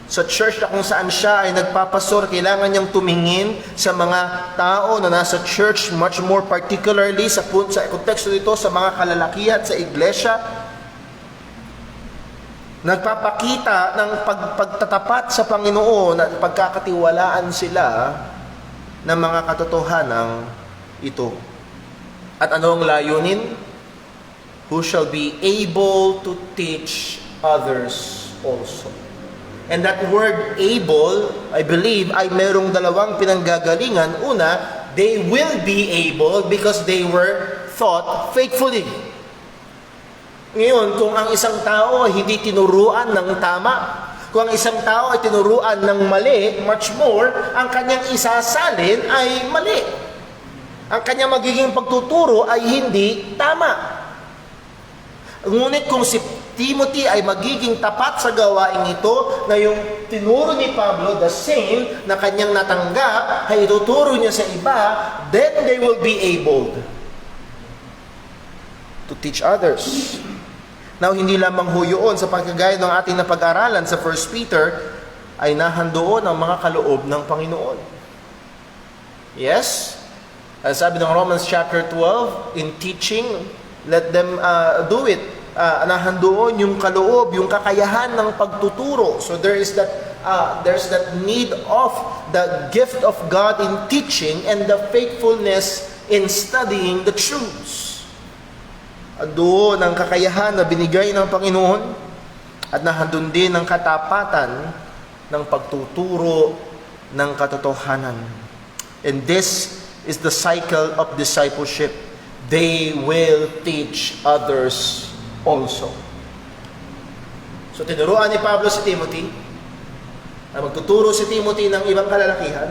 sa church na kung saan siya ay nagpapastor. Kailangan niyang tumingin sa mga tao na nasa church, much more particularly sa konteksto nito sa mga kalalakihan sa iglesia. Nagpapakita ng pagtatapat sa Panginoon at pagkakatiwalaan sila ng mga katotohanan ito. At ano ang layunin? Who shall be able to teach others also. And that word able, I believe, ay merong dalawang pinanggagalingan. Una, they will be able because they were taught faithfully. Ngayon, kung ang isang tao ay hindi tinuruan ng tama, kung ang isang tao ay tinuruan ng mali, much more, ang kanyang isasalin ay mali. Ang kanyang magiging pagtuturo ay hindi tama. Ngunit kung si Timothy ay magiging tapat sa gawain ito, na yung tinuro ni Pablo, the same, na kanyang natanggap, ay ituturo niya sa iba, then they will be able to teach others. Now, hindi lamang ho yun sa pagkagaya ng ating napag-aralan sa 1 Peter, ay nahandoon ang mga kaloob ng Panginoon. Yes? As sabi ng Romans chapter 12, in teaching, let them do it. Nahandoon yung kaloob, yung kakayahan ng pagtuturo. So there's that need of the gift of God in teaching and the faithfulness in studying the truths. Doon ang kakayahan na binigay ng Panginoon at nahandun din ang katapatan ng pagtuturo ng katotohanan. And this is the cycle of discipleship. They will teach others also. So tinuruan ni Pablo si Timothy na magtuturo si Timothy ng ibang kalalakihan.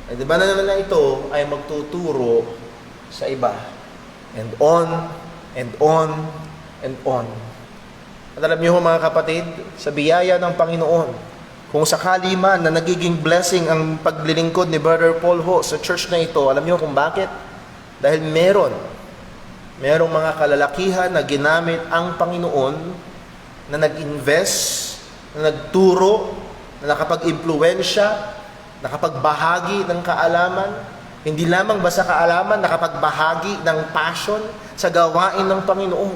Ay di ba na naman na ito ay magtuturo sa iba. And on, and on, and on. At alam niyo mga kapatid, sa biyaya ng Panginoon, kung sakali man na nagiging blessing ang paglilingkod ni Brother Paul Ho sa church na ito, alam niyo kung bakit? Dahil merong mga kalalakihan na ginamit ang Panginoon na nag-invest, na nagturo, na nakapag-impluwensya, nakapagbahagi ng kaalaman, hindi lamang ba sa kaalaman, nakapagbahagi ng passion sa gawain ng Panginoon.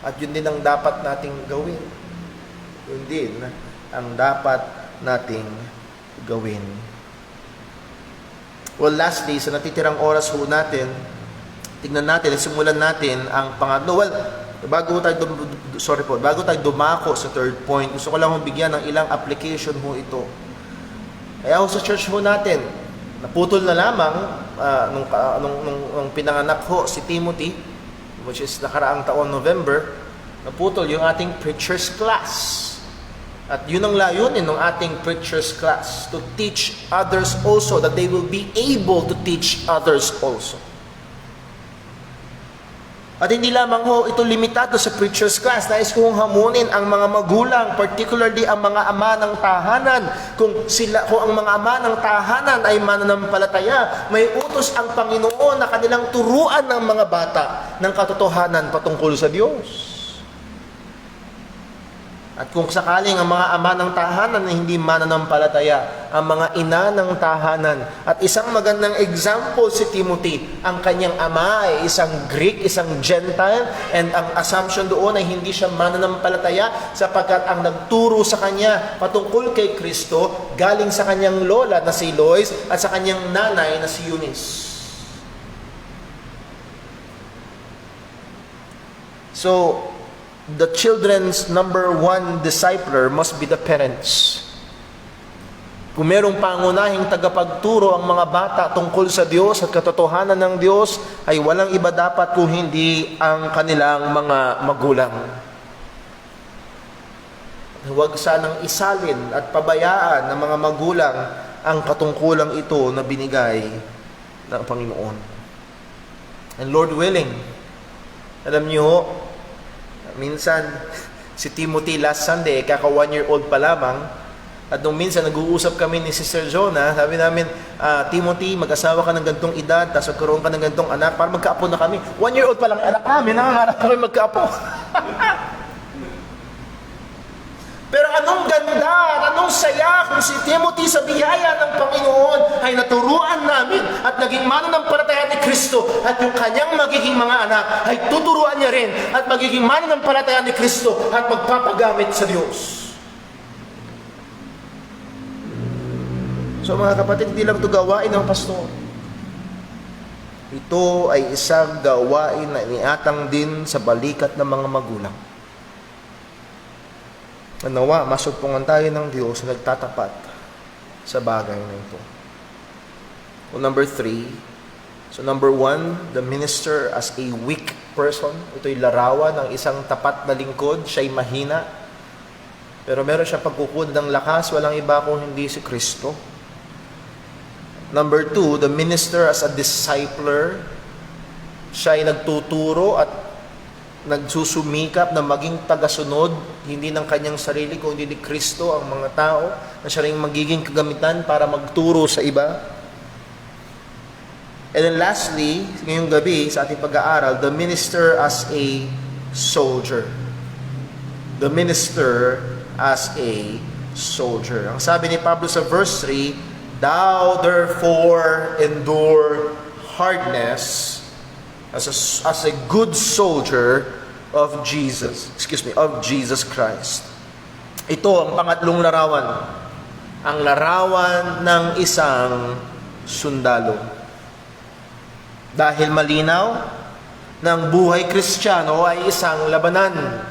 At yun din ang dapat nating gawin. Yun din ang dapat nating gawin. Well, lastly, sa natitirang oras ho natin, tignan natin, simulan natin ang pangatlo. Well, bago tayo dumako sa third point, gusto ko lang bigyan ng ilang application ho ito. Kaya ho sa church ho natin, naputol na lamang nung pinanganak ho si Timothy, which is nakaraang taon November, naputol yung ating preacher's class. At yun ang layunin ng ating preacher's class, to teach others also, that they will be able to teach others also. At hindi lamang ho ito limitado sa preacher's class. Nais kong hamunin ang mga magulang, particularly ang mga ama ng tahanan. Kung ang mga ama ng tahanan ay mananampalataya, may utos ang Panginoon na kanilang turuan ng mga bata ng katotohanan patungkol sa Diyos. At kung sakaling ang mga ama ng tahanan na hindi mananampalataya, ang mga ina ng tahanan, at isang magandang example si Timothy, ang kanyang ama ay isang Greek, isang Gentile, and ang assumption doon ay hindi siya mananampalataya sapagkat ang nagturo sa kanya patungkol kay Kristo galing sa kanyang lola na si Lois at sa kanyang nanay na si Eunice. So, the children's number one discipler must be the parents. Kung merong pangunahing tagapagturo ang mga bata tungkol sa Diyos at katotohanan ng Diyos, ay walang iba dapat kung hindi ang kanilang mga magulang. Huwag sanang isalin at pabayaan ng mga magulang ang katungkulang ito na binigay ng Panginoon. And Lord willing, alam niyo, Minsan, si Timothy last Sunday, kaka 1-year-old pa lamang. At nung minsan, nag-uusap kami ni Sister Jonah, sabi namin, Timothy, mag-asawa ka ng gantong edad, tapos magkaroon ka ng gantong anak, para magkaapo na kami. 1-year-old pa lang anak namin, nangangarap kami magkaapo. Pero anong ganda, anong saya kung si Timothy sa biyaya ng Panginoon ay naturuan namin at naging mananampalataya ni Kristo at yung kanyang magiging mga anak ay tuturuan niya rin at magiging mananampalataya ni Kristo at magpapagamit sa Diyos. So mga kapatid, hindi lang ito gawain ng pastor. Ito ay isang gawain na iniatang din sa balikat ng mga magulang. Nawa, masugpungan tayo ng Diyos na nagtatapat sa bagay na ito. So number 3, number 1, the minister as a weak person. Ito'y larawan ng isang tapat na lingkod, siya'y mahina. Pero meron siya pagkukunan ng lakas, walang iba kung hindi si Kristo. Number 2, the minister as a discipler. Siya'y nagtuturo at nagsusumikap na maging tagasunod, hindi ng kanyang sarili, kundi ni Kristo ang mga tao, na siya rin magiging kagamitan para magturo sa iba. And then lastly, ngayong gabi sa ating pag-aaral, the minister as a soldier. The minister as a soldier. Ang sabi ni Pablo sa verse 3, thou therefore endure hardness as a good soldier of Jesus Christ. Ito ang pangatlong larawan. Ang larawan ng isang sundalo. Dahil malinaw ng buhay Kristiyano ay isang labanan.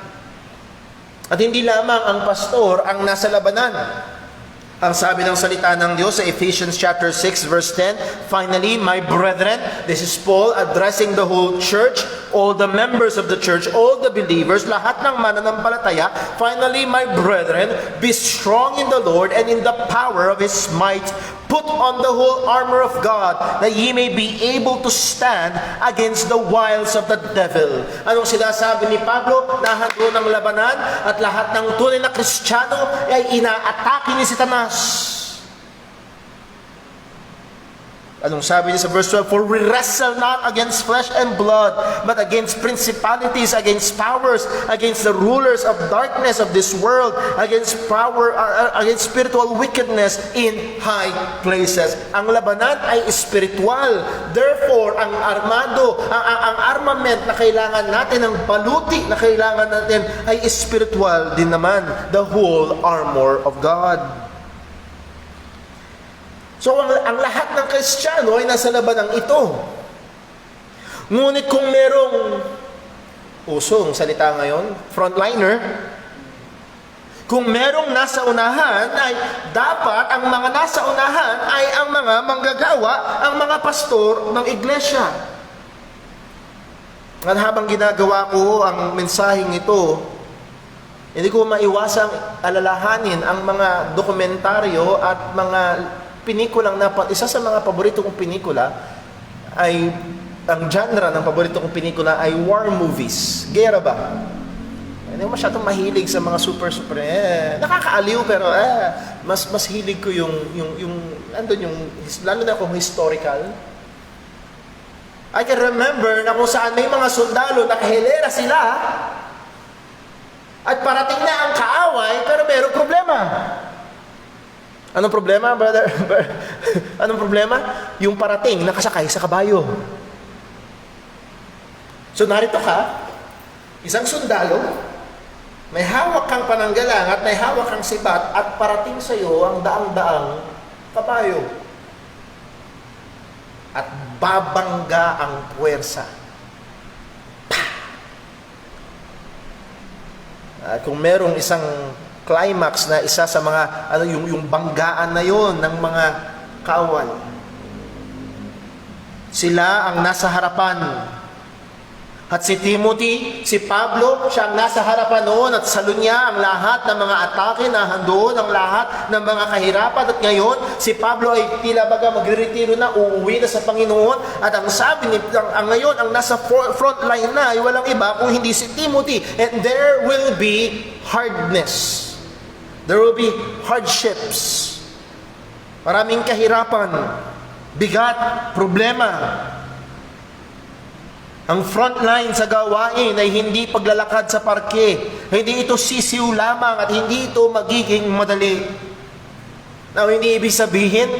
At hindi lamang ang pastor ang nasa labanan. Ang sabi ng salita ng Diyos sa Ephesians chapter 6 verse 10, finally, my brethren, this is Paul addressing the whole church, all the members of the church, all the believers, lahat ng mananampalataya, finally, my brethren, be strong in the Lord and in the power of His might. Put on the whole armor of God, that ye may be able to stand against the wiles of the devil. Anong sinasabi ni Pablo? Nahando ng labanan at lahat ng tunay na Kristiyano ay inaatake ni Satanas. Anong sabi niya sa verse 12? For we wrestle not against flesh and blood, but against principalities, against powers, against the rulers of darkness of this world, against spiritual wickedness in high places. Ang labanan ay espiritual. Therefore, ang armament na kailangan natin, ang baluti na kailangan natin ay espiritual din naman. The whole armor of God. So, ang lahat ng Kristiyano ay nasa labanang ito. Ngunit kung merong usong salita ngayon, frontliner, kung merong nasa unahan, ay dapat ang mga nasa unahan ay ang mga manggagawa, ang mga pastor ng iglesia. At habang ginagawa ko ang mensaheng ito, hindi ko maiwasang alalahanin ang mga dokumentaryo at mga pinikulang isa sa mga paborito kong pelikula ay, ang genre ng paborito kong pelikula ay war movies. Gera ba? Hindi ko masyadong mahilig sa mga super, nakakaaliw pero mas hilig ko yung lalo na kung historical. I can remember na kung saan may mga sundalo, nakahilera sila at parating na ang kaaway pero mayroong problema. Anong problema, brother? Anong problema? Yung parating, nakasakay sa kabayo. So narito ka, isang sundalo, may hawak kang pananggalang at may hawak kang sibat at parating sa iyo ang daang-daang kabayo. At babangga ang puwersa. At kung merong isang climax na isa sa mga yung banggaan na yon ng mga kaaway. Sila ang nasa harapan At si Timothy, si Pablo, siya ang nasa harapan noon at salo niya ang lahat ng mga atake, nahandoon ang lahat ng mga kahirapan. At ngayon, si Pablo ay tila baga magre-retiro na, uuwi na sa Panginoon. At ang sabi ni, ngayon, ang nasa front line na ay walang iba kung hindi si Timothy. And there will be hardness. There will be hardships. Maraming kahirapan, bigat, problema. Ang front line sa gawain ay hindi paglalakad sa parke. Hindi ito sisiw lamang at hindi ito magiging madali. Now, hindi ibig sabihin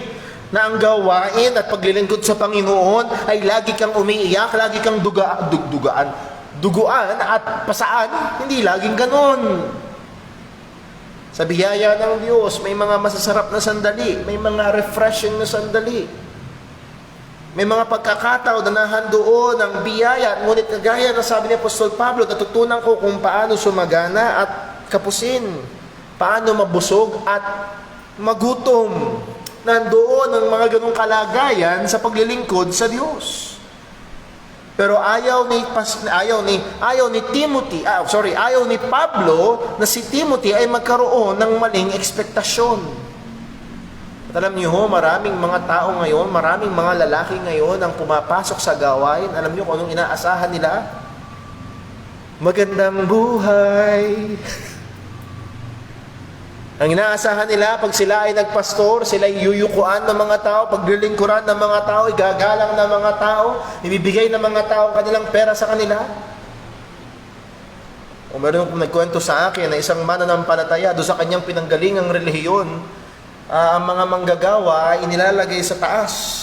na ang gawain at paglilingkod sa Panginoon ay lagi kang umiiyak, lagi kang duguan at pasaan. Hindi laging ganon. Sa biyaya ng Diyos, may mga masasarap na sandali, may mga refreshing na sandali. May mga pagkakataon na nahandoon ang biyaya. Ngunit kagaya na sabi ni Apostol Pablo, natutunan ko kung paano sumagana at kapusin. Paano mabusog at magutom. Nandoon ang mga ganong kalagayan sa paglilingkod sa Diyos. Pero ayaw ni Pablo na si Timothy ay magkaroon ng maling ekspektasyon. At alam niyo ho, maraming mga tao ngayon, maraming mga lalaki ngayon ang pumapasok sa gawain. Alam niyo kung anong inaasahan nila? Magandang buhay. Ang inaasahan nila, pag sila ay nagpastor, sila ay yuyukuan ng mga tao, paglilingkuran ng mga tao, igagalang ng mga tao, ibibigay ng mga tao kanilang pera sa kanila. O meron kong nagkwento sa akin na isang mananampalataya doon sa kanyang pinanggalingang relihiyon, ang mga manggagawa ay inilalagay sa taas.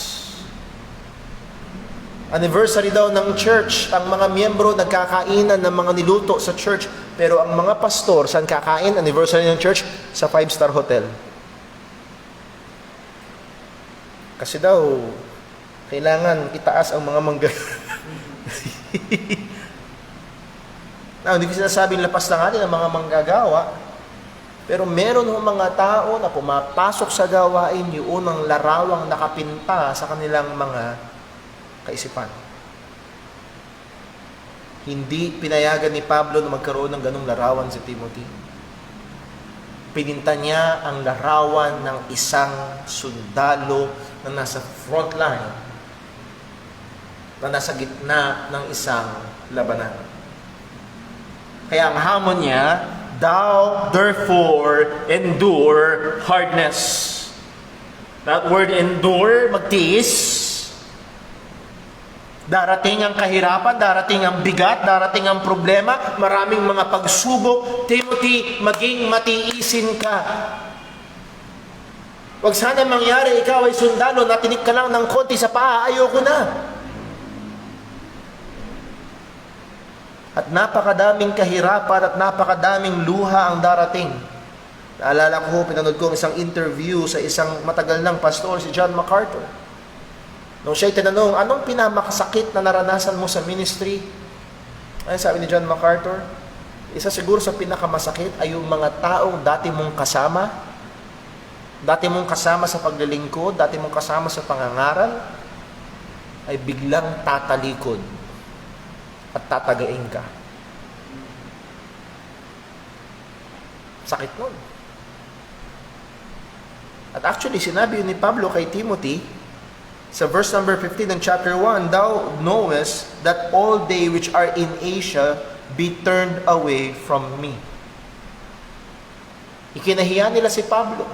Anniversary daw ng church, ang mga miyembro nagkakainan ng mga niluto sa church, pero ang mga pastor, saan kakain? Anniversary ng church? Sa 5-star hotel. Kasi daw, kailangan itaas ang mga manggagawa. Hindi ko sinasabing lapas lang natin ang mga manggagawa, pero meron ng mga tao na pumapasok sa gawain yung unang larawang nakapinta sa kanilang mga kaisipan. Hindi pinayagan ni Pablo na magkaroon ng ganong larawan si Timothy. Pininta niya ang larawan ng isang sundalo na nasa front line, na nasa gitna ng isang labanan. Kaya ang hamon niya, thou therefore endure hardness. That word endure, magtiis. Darating ang kahirapan, darating ang bigat, darating ang problema, maraming mga pagsubok. Timothy, maging matiisin ka. Huwag sana mangyari, ikaw ay sundalo, natinik ka lang ng konti sa paa, ayoko na. At napakadaming kahirapan at napakadaming luha ang darating. Naalala ko, pinanood ko isang interview sa isang matagal ng pastor, si John MacArthur. Nung siya'y tinanong, anong pinamakasakit na naranasan mo sa ministry? Ay, sabi ni John MacArthur, isa siguro sa pinakamasakit ay yung mga taong dati mong kasama sa paglilingkod, dati mong kasama sa pangangaral, ay biglang tatalikod at tatagain ka. Sakit nun. At actually, sinabi ni Pablo kay Timothy, sa verse number 15 ng chapter 1, thou knowest that all they which are in Asia be turned away from me. Ikinahiya nila si Pablo.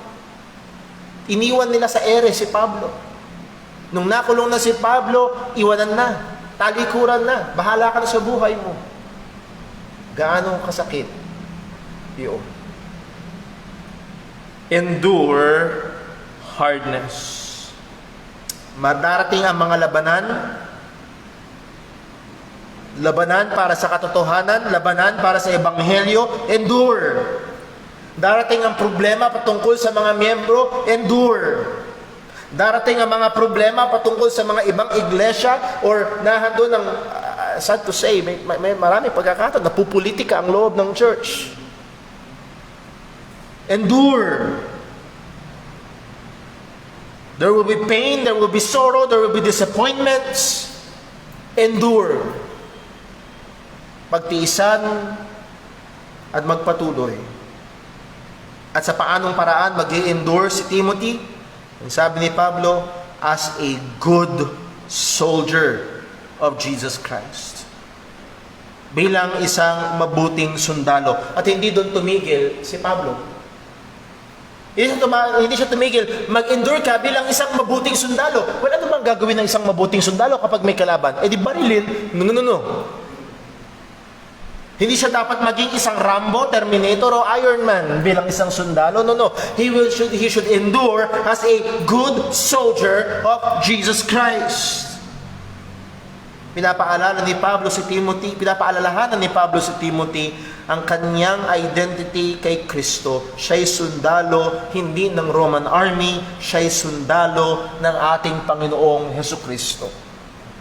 Iniwan nila sa ere si Pablo. Nung nakulong na si Pablo, iwanan na. Talikuran na. Bahala ka na sa buhay mo. Gaano kasakit yun? Endure hardness. Madarating ang mga labanan para sa katotohanan, labanan para sa ebanghelyo, endure. Darating ang problema patungkol sa mga miyembro, endure. Darating ang mga problema patungkol sa mga ibang iglesia or nahando ng, sad to say, may maraming pagkakataon, napupolitika ang loob ng church. Endure. There will be pain, there will be sorrow, there will be disappointments. Endure. pagtiisan at magpatuloy. At sa paanong paraan mag-i-endure si Timothy? Ang sabi ni Pablo, as a good soldier of Jesus Christ. Bilang isang mabuting sundalo. At hindi doon tumigil si Pablo. Hindi siya tumigil. Mag-endure ka bilang isang mabuting sundalo. Well, ano bang gagawin ng isang mabuting sundalo kapag may kalaban? Eh di barilin? No. Hindi siya dapat maging isang Rambo, Terminator, o Iron Man bilang isang sundalo. No. He should endure as a good soldier of Jesus Christ. Pinapaalalahanan ni Pablo si Timothy ang kanyang identity kay Kristo. Siya'y sundalo, hindi ng Roman army, siya'y sundalo ng ating Panginoong Hesukristo.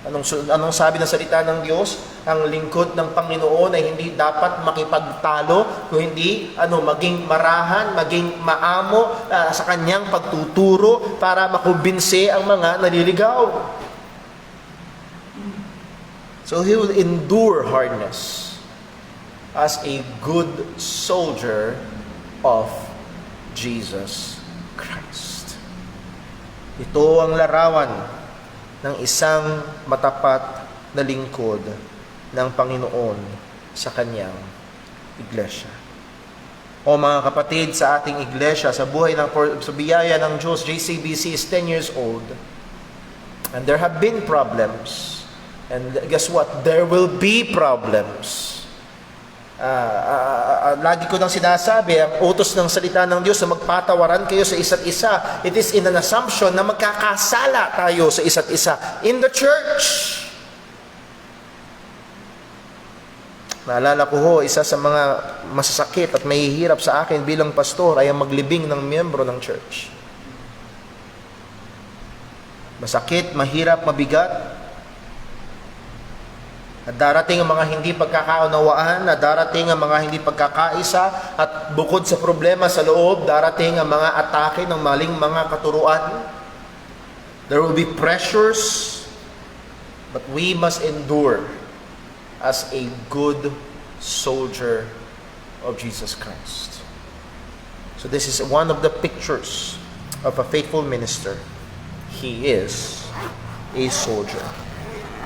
Anong sabi ng salita ng Diyos? Ang lingkod ng Panginoon ay hindi dapat makipagtalo, kung hindi maging marahan, maging maamo sa kanyang pagtuturo para makumbinse ang mga naliligaw. So he will endure hardness as a good soldier of Jesus Christ. Ito ang larawan ng isang matapat na lingkod ng Panginoon sa kanyang iglesia. O mga kapatid, sa ating iglesia, sa biyaya ng Diyos, JCBC is 10 years old. And there have been problems. And guess what? There will be problems. Lagi ko nang sinasabi, ang utos ng salita ng Diyos na magpatawaran kayo sa isa't isa. It is in an assumption na magkakasala tayo sa isa't isa in the church. Naalala ko ho, isa sa mga masasakit at mahihirap sa akin bilang pastor ay ang maglibing ng miyembro ng church. Masakit, mahirap, mabigat. At darating ang mga hindi pagkakaunawaan, at darating ang mga hindi pagkakaisa, at bukod sa problema sa loob, darating ang mga atake ng maling mga katuruan. There will be pressures, but we must endure as a good soldier of Jesus Christ. So this is one of the pictures of a faithful minister. He is a soldier.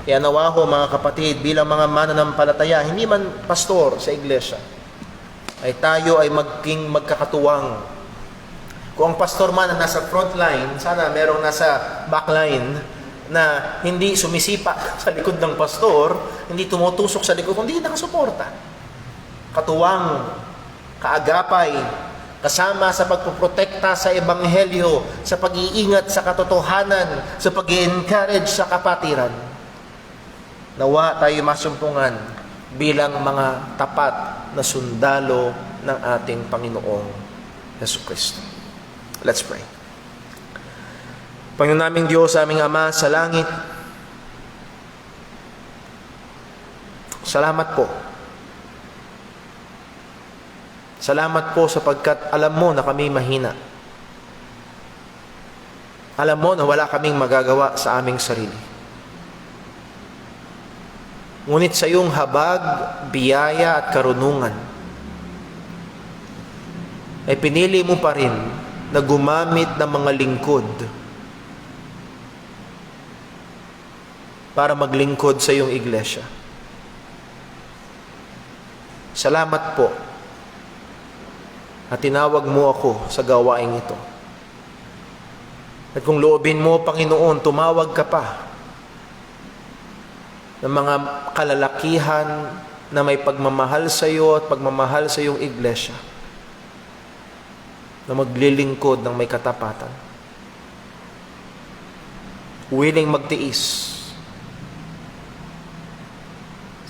Kaya nawa ko mga kapatid, bilang mga mananampalataya, hindi man pastor sa iglesia, ay tayo ay maging magkakatuwang. Kung ang pastor man na nasa front line, sana merong nasa back line na hindi sumisipa sa likod ng pastor, hindi tumutusok sa likod, kundi nakasuporta. Katuwang, kaagapay, kasama sa pagpoprotekta sa ebanghelyo, sa pag-iingat sa katotohanan, sa pag-i-encourage sa kapatiran. Nawa tayo masumpungan bilang mga tapat na sundalo ng ating Panginoong Hesukristo. Let's pray. Panginoon naming Diyos, aming Ama sa langit, salamat po. Salamat po sapagkat alam mo na kami mahina. Alam mo na wala kaming magagawa sa aming sarili. Ngunit sa iyong habag, biyaya at karunungan, ay pinili mo pa rin na gumamit ng mga lingkod para maglingkod sa iyong iglesia. Salamat po at tinawag mo ako sa gawaing ito. At kung loobin mo, Panginoon, tumawag ka pa ng mga kalalakihan na may pagmamahal sa iyo at pagmamahal sa iyong iglesia, na maglilingkod ng may katapatan, willing magtiis,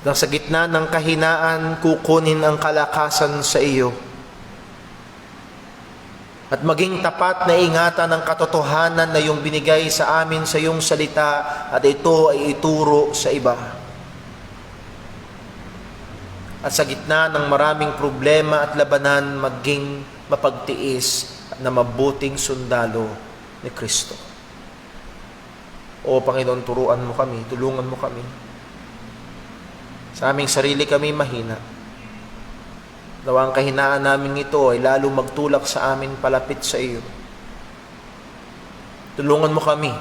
na sa gitna ng kahinaan kukunin ang kalakasan sa iyo, at maging tapat na ingatan ng katotohanan na iyong binigay sa amin sa iyong salita, at ito ay ituro sa iba. At sa gitna ng maraming problema at labanan, maging mapagtiis na mabuting sundalo ni Kristo. O Panginoon, turuan mo kami, tulungan mo kami. Sa aming sarili kami mahina. Nawa ang kahinaan namin ito ay lalo magtulak sa amin palapit sa iyo. Tulungan mo kami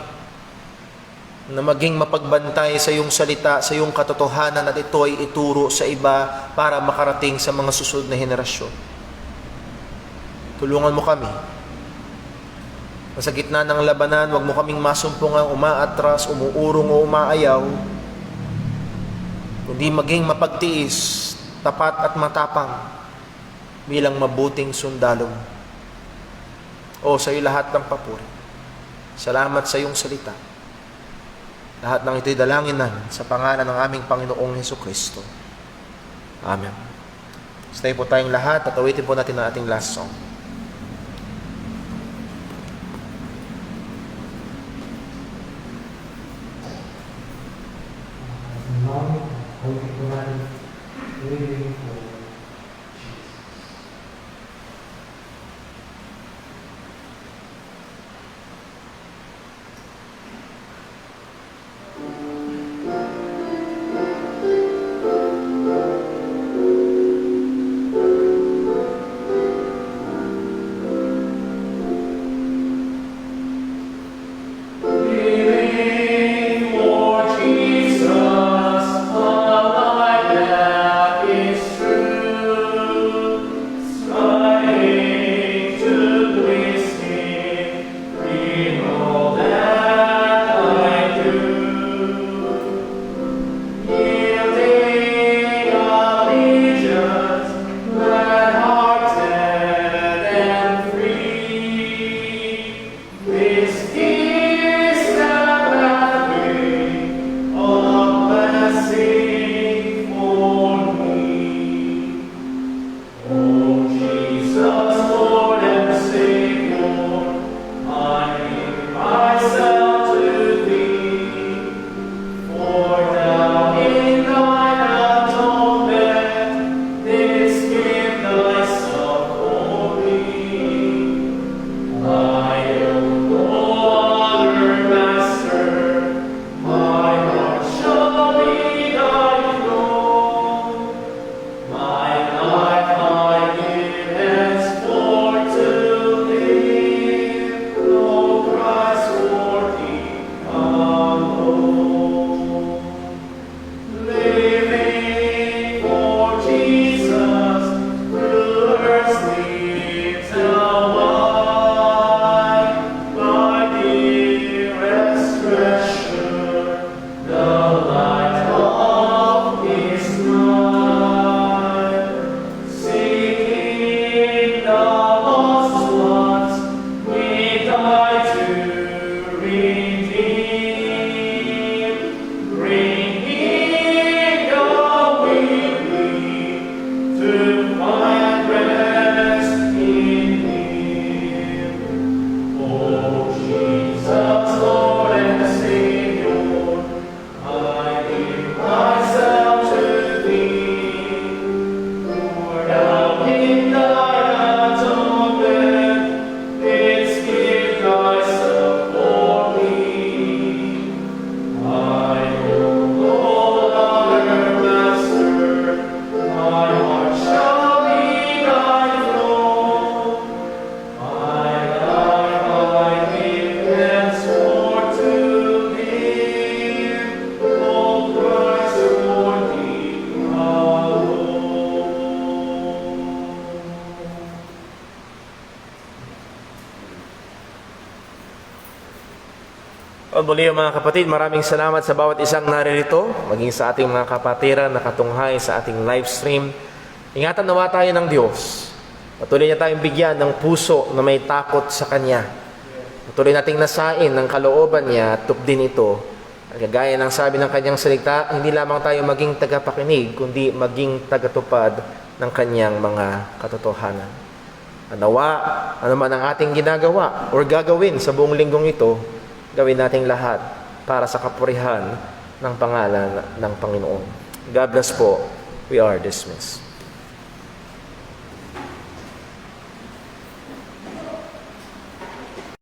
na maging mapagbantay sa iyong salita, sa iyong katotohanan at ito ay ituro sa iba para makarating sa mga susunod na henerasyon. Tulungan mo kami. Sa gitna ng labanan, huwag mo kaming masumpungang umaatras, umuurong o umaayaw, kundi maging mapagtiis, tapat at matapang bilang mabuting sundalo. O sa iyo lahat ng papuri. Salamat sa iyong salita. Lahat ng ito'y dalangin namin sa pangalan ng aming Panginoong Hesukristo. Amen. Stay po tayong lahat at awitin po natin ang ating last song. Living for Jesus, a life that is true, striving to please Him in all that I do, yielding allegiance, glad-hearted and free. This is the pathway of blessing for me. Oh Jesus, Lord and Savior, I give myself to Thee. For Thou in Thine atonement didst give Thyself for me. I am no other master, my heart shall be Thy throne. My life I give henceforth to live, O Christ, for Thee alone. Living for Jesus, through earth's needs and wide, my dearest treasure, the light of His light. Seeking the lost ones, we die to redeem, bringing the weary to find rest in Him. Oh Jesus, Lord and Savior, I give myself to Thee. For Thou in Thine atonement didst give Thyself for me. I am no other master, my heart shall be Thy throne. My life I give henceforth to live, O Christ, for Thee alone. O muli mga kapatid, maraming salamat sa bawat isang naririto, maging sa ating mga kapatiran na katunghay sa ating live stream. Ingatan nawa tayo ng Diyos. Patuloy niya tayong bigyan ng puso na may takot sa Kanya. Patuloy nating nasain ng kalooban niya at tupdin ito. Kagaya ng sabi ng Kanyang salita, hindi lamang tayo maging tagapakinig, kundi maging tagatupad ng Kanyang mga katotohanan. Nawa, ano man ang ating ginagawa o gagawin sa buong linggong ito, gawin nating lahat para sa kapurihan ng pangalan ng Panginoon. God bless po. We are dismissed.